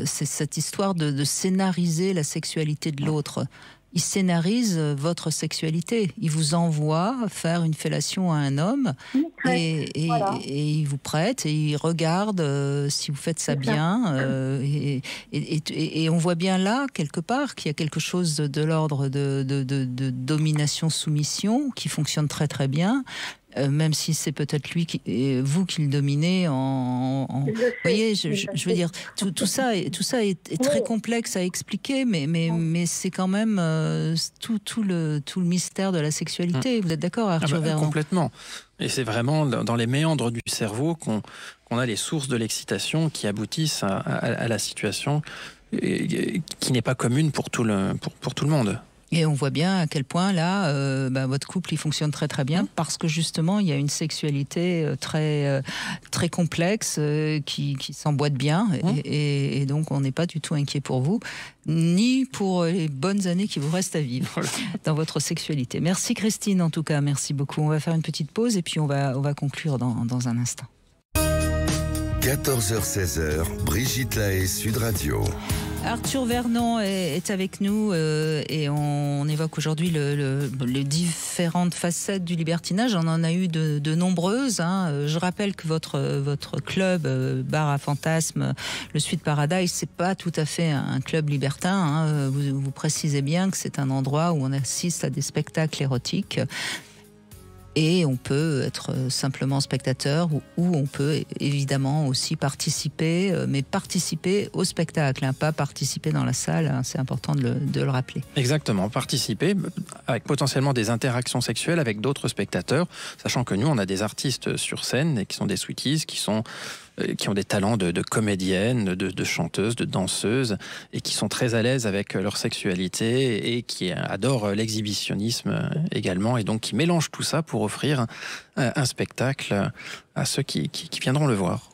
B: cette histoire de scénariser la sexualité de l'autre. Il scénarise votre sexualité. Il vous envoie faire une fellation à un homme et il vous prête et il regarde si vous faites ça bien. Et on voit bien là, quelque part, qu'il y a quelque chose de l'ordre de domination-soumission qui fonctionne très très bien. Même si c'est peut-être vous qui le dominez vous voyez, je veux dire, tout ça est très complexe à expliquer, mais c'est quand même tout le mystère de la sexualité. Vous êtes d'accord, Arthur Vernon ?
C: Complètement. Et c'est vraiment dans les méandres du cerveau qu'on a les sources de l'excitation qui aboutissent à la situation qui n'est pas commune pour tout le monde.
B: Et on voit bien à quel point là, votre couple il fonctionne très très bien parce que justement il y a une sexualité très très complexe qui s'emboîte bien et donc on n'est pas du tout inquiet pour vous ni pour les bonnes années qui vous restent à vivre dans votre sexualité. Merci Christine en tout cas, merci beaucoup. On va faire une petite pause et puis on va conclure dans un instant.
A: 14h-16h, Brigitte Lahaie, Sud Radio.
B: Arthur Vernon est avec nous et on évoque aujourd'hui les différentes facettes du libertinage. On en a eu de nombreuses. Je rappelle que votre club Bar à Fantasmes, le Sweet Paradise, c'est pas tout à fait un club libertin. Vous précisez bien que c'est un endroit où on assiste à des spectacles érotiques. Et on peut être simplement spectateur ou on peut évidemment aussi participer, mais participer au spectacle, pas participer dans la salle, c'est important de le rappeler.
C: Exactement, participer avec potentiellement des interactions sexuelles avec d'autres spectateurs, sachant que nous on a des artistes sur scène et qui sont des sweeties, qui ont des talents de comédiennes, de chanteuses, de danseuses, et qui sont très à l'aise avec leur sexualité et qui adorent l'exhibitionnisme également, et donc qui mélangent tout ça pour offrir un spectacle à ceux qui viendront le voir.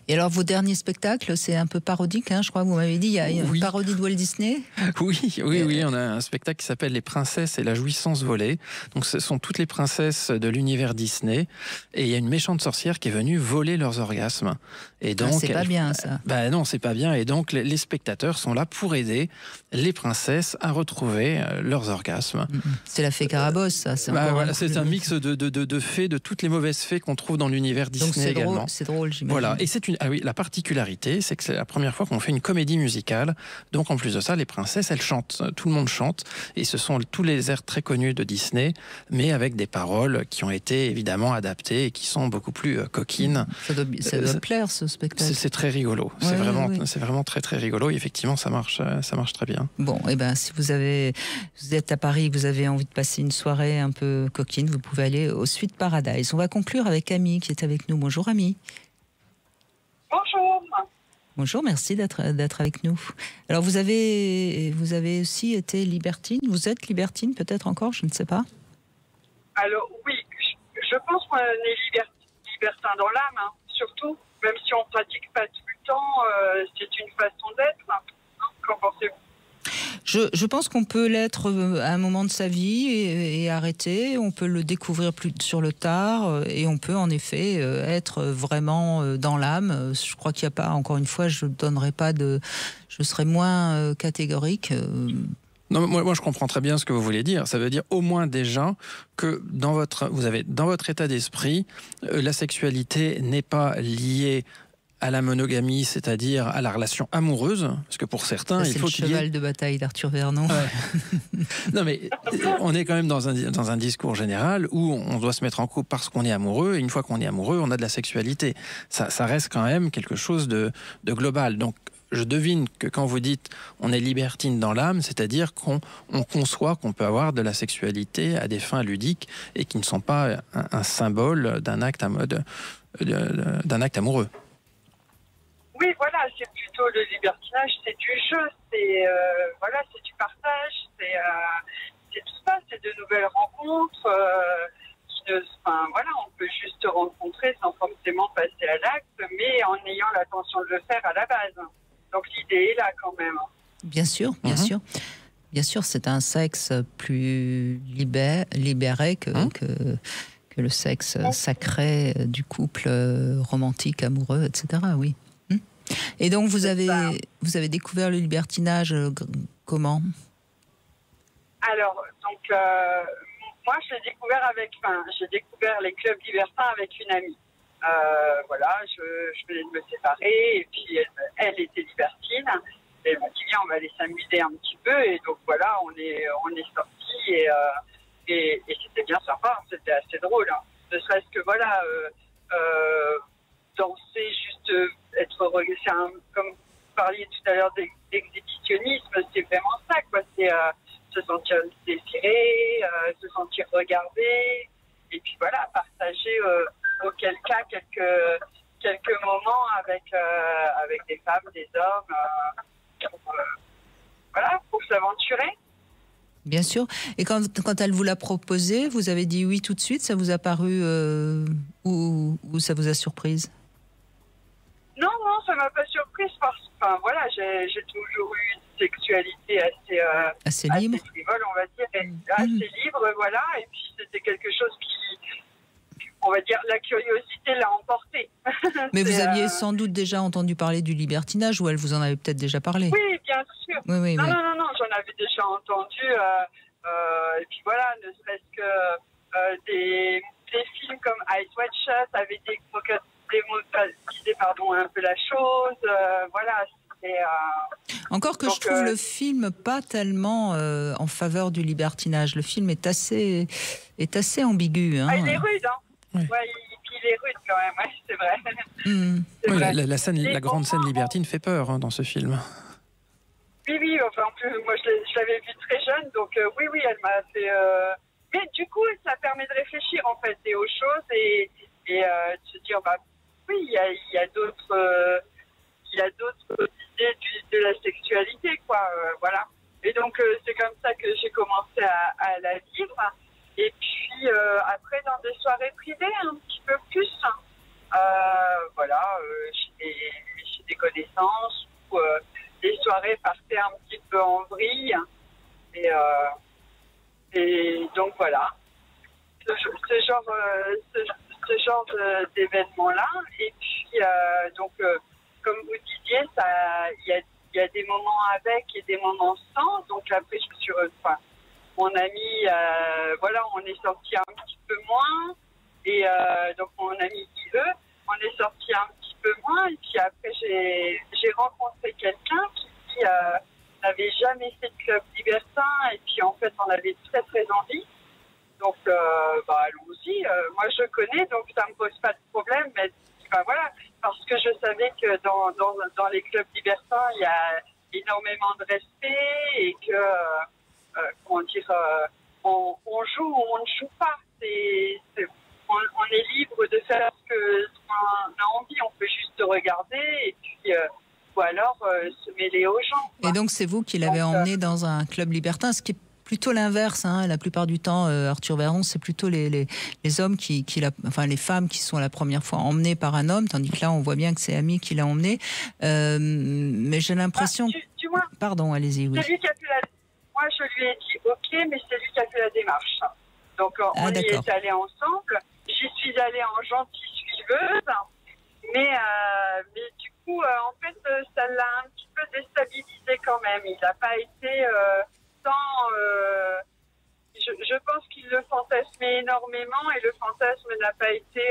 B: Et alors, vos derniers spectacles, c'est un peu parodique, hein, je crois, vous m'avez dit, il y a une parodie de Walt Disney.
C: Oui, on a un spectacle qui s'appelle Les Princesses et la jouissance volée. Donc, ce sont toutes les princesses de l'univers Disney. Et il y a une méchante sorcière qui est venue voler leurs orgasmes. Et donc,
B: c'est pas bien, ça.
C: Non, c'est pas bien. Et donc, les spectateurs sont là pour aider les princesses à retrouver leurs orgasmes.
B: C'est la fée Carabosse, ça. C'est
C: c'est un mix de fées, de toutes les mauvaises fées qu'on trouve dans l'univers Disney également.
B: C'est drôle, j'imagine.
C: Voilà. Et la particularité, c'est que c'est la première fois qu'on fait une comédie musicale. Donc, en plus de ça, les princesses, elles chantent. Tout le monde chante. Et ce sont tous les airs très connus de Disney, mais avec des paroles qui ont été évidemment adaptées et qui sont beaucoup plus coquines.
B: Ça doit plaire, ce spectacle.
C: C'est très rigolo. C'est vraiment très, très rigolo. Et effectivement, ça marche très bien.
B: Bon, et ben, si vous êtes à Paris, vous avez envie de passer une soirée un peu coquine, vous pouvez aller au Suite Paradise. On va conclure avec Ami qui est avec nous. Bonjour, Ami.
J: Bonjour.
B: Bonjour, merci d'être avec nous. Alors, vous avez aussi été libertine. Vous êtes libertine, peut-être encore, je ne sais pas.
J: Alors, oui, je pense qu'on est libertin dans l'âme, hein, surtout, même si on ne pratique pas tout le temps, c'est une façon d'être. Hein. Qu'en pensez-vous ?
B: Je pense qu'on peut l'être à un moment de sa vie et arrêter. On peut le découvrir plus sur le tard et on peut en effet être vraiment dans l'âme. Je crois qu'il n'y a pas, encore une fois, je serais moins catégorique.
C: Non, moi, je comprends très bien ce que vous voulez dire. Ça veut dire au moins déjà que dans votre état d'esprit, la sexualité n'est pas liée à la monogamie, c'est-à-dire à la relation amoureuse, parce que pour certains, il faut qu'il y ait...
B: C'est le cheval de bataille d'Arthur Vernon.
C: Ouais. Non, mais on est quand même dans un discours général où on doit se mettre en couple parce qu'on est amoureux, et une fois qu'on est amoureux, on a de la sexualité. Ça reste quand même quelque chose de global. Donc, je devine que quand vous dites on est libertine dans l'âme, c'est-à-dire qu'on conçoit qu'on peut avoir de la sexualité à des fins ludiques et qui ne sont pas un symbole d'un acte amoureux.
J: Oui, voilà, c'est plutôt le libertinage, c'est du jeu, c'est du partage, c'est tout ça, c'est de nouvelles rencontres. On peut juste se rencontrer sans forcément passer à l'acte, mais en ayant l'intention de le faire à la base. Donc l'idée est là quand même.
B: Bien sûr, bien sûr. Bien sûr, c'est un sexe plus libéré que le sexe sacré du couple romantique, amoureux, etc. Oui. Et donc vous avez découvert le libertinage comment ?
J: Alors, moi j'ai découvert les clubs libertins avec une amie. Je venais de me séparer et puis elle était libertine. Et elle m'a dit viens, on va aller s'amuser un petit peu. Et donc voilà, on est sortis et c'était bien sympa, c'était assez drôle. Hein. Ne serait-ce que danser, juste être comme vous parliez tout à l'heure d'exhibitionnisme, c'est vraiment ça, quoi. C'est se sentir désiré, se sentir regardé, et puis voilà, partager auquel cas quelques moments avec des femmes, des hommes, pour s'aventurer.
B: Bien sûr. Et quand elle vous l'a proposé, vous avez dit oui tout de suite. Ça vous a paru ou ça vous a surprise ?
J: Non, ça m'a pas surprise parce que j'ai toujours eu une sexualité assez libre, assez frivole, on va dire, assez libre, voilà. Et puis c'était quelque chose qui, on va dire, la curiosité l'a emporté.
B: Mais vous aviez sans doute déjà entendu parler du libertinage, ou elle vous en avait peut-être déjà parlé ?
J: Oui, bien sûr.
B: Oui.
J: Non, j'en avais déjà entendu. Et puis voilà, ne serait-ce que des films comme Ice White Shut avaient démocratisé un peu la chose.
B: Encore que je trouve le film pas tellement en faveur du libertinage. Le film est assez ambigu. Hein.
J: Il est rude, hein. Oui. Ouais, il est rude quand même, c'est vrai.
C: La grande scène libertine fait peur dans ce film.
J: Oui, en plus, moi je l'avais vu très jeune, donc oui, elle m'a fait... Mais du coup, ça permet de réfléchir en fait aux choses et de se dire, oui, il y a d'autres idées de la sexualité, quoi, voilà. Et donc, c'est comme ça que j'ai commencé à la vivre. Et puis, après, dans des soirées privées, un petit peu plus, genre d'événements-là. Et puis, donc, comme vous disiez, il y a des moments avec et des moments sans. Donc après, je me suis mon ami, voilà, on est sorti un petit peu moins. Et donc mon ami Guilleux, on est sorti un petit peu moins. Et puis après, j'ai rencontré quelqu'un qui n'avait jamais fait de club libertin. Et puis en fait, on avait très très envie. Donc allons-y. Moi, je connais, donc ça me pose pas de problème. Mais voilà, parce que je savais que dans les clubs libertins, il y a énormément de respect et que comment dire, on joue ou on ne joue pas. On est libre de faire ce qu'on a envie. On peut juste regarder et puis ou alors se mêler aux gens, quoi.
B: Et donc c'est vous qui l'avez emmené dans un club libertin, ce qui est plutôt l'inverse, hein. La plupart du temps, Arthur Vernon, c'est plutôt les hommes enfin les femmes qui sont la première fois emmenées par un homme, tandis que là, on voit bien que c'est Ami qui l'a emmené. Mais j'ai l'impression. Pardon, allez-y. Oui.
J: Celui qui a fait Moi, je lui ai dit OK, mais c'est lui qui a fait la démarche. Donc, on y est allés ensemble. J'y suis allée en gentille suiveuse, mais du coup, en fait, ça l'a un petit peu déstabilisé quand même. Il n'a pas été je pense qu'il le fantasmait énormément et le fantasme n'a pas été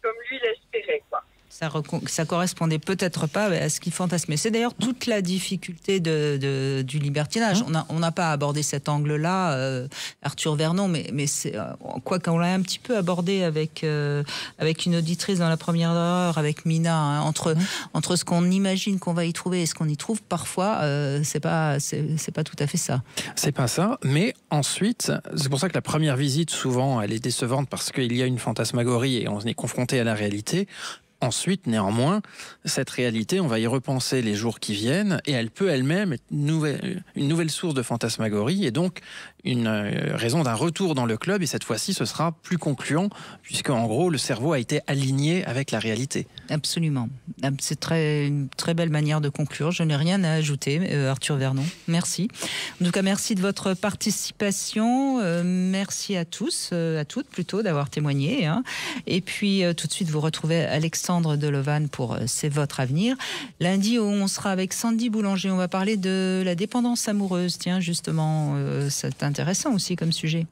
J: comme lui l'espérait, quoi.
B: Ça correspondait peut-être pas à ce qu'il fantasmait. C'est d'ailleurs toute la difficulté du libertinage. On n'a pas abordé cet angle-là, Arthur Vernon, mais c'est quoi qu'on l'a un petit peu abordé avec une auditrice dans la première heure, avec Mina, hein, entre ce qu'on imagine qu'on va y trouver et ce qu'on y trouve, parfois c'est pas tout à fait ça.
C: C'est pas ça, mais ensuite, c'est pour ça que la première visite, souvent, elle est décevante parce qu'il y a une fantasmagorie et on est confronté à la réalité. Ensuite, néanmoins, cette réalité, on va y repenser les jours qui viennent et elle peut elle-même être une nouvelle source de fantasmagorie et donc une raison d'un retour dans le club. Et cette fois-ci, ce sera plus concluant puisque, en gros, le cerveau a été aligné avec la réalité.
B: Absolument. C'est une très belle manière de conclure. Je n'ai rien à ajouter, Arthur Vernon. Merci. En tout cas, merci de votre participation. Merci à tous, à toutes plutôt, d'avoir témoigné, hein. Et puis, tout de suite, vous retrouvez Alexandre Delovan pour C'est votre avenir. Lundi, on sera avec Sandy Boulanger. On va parler de la dépendance amoureuse. Tiens, justement, c'est intéressant aussi comme sujet.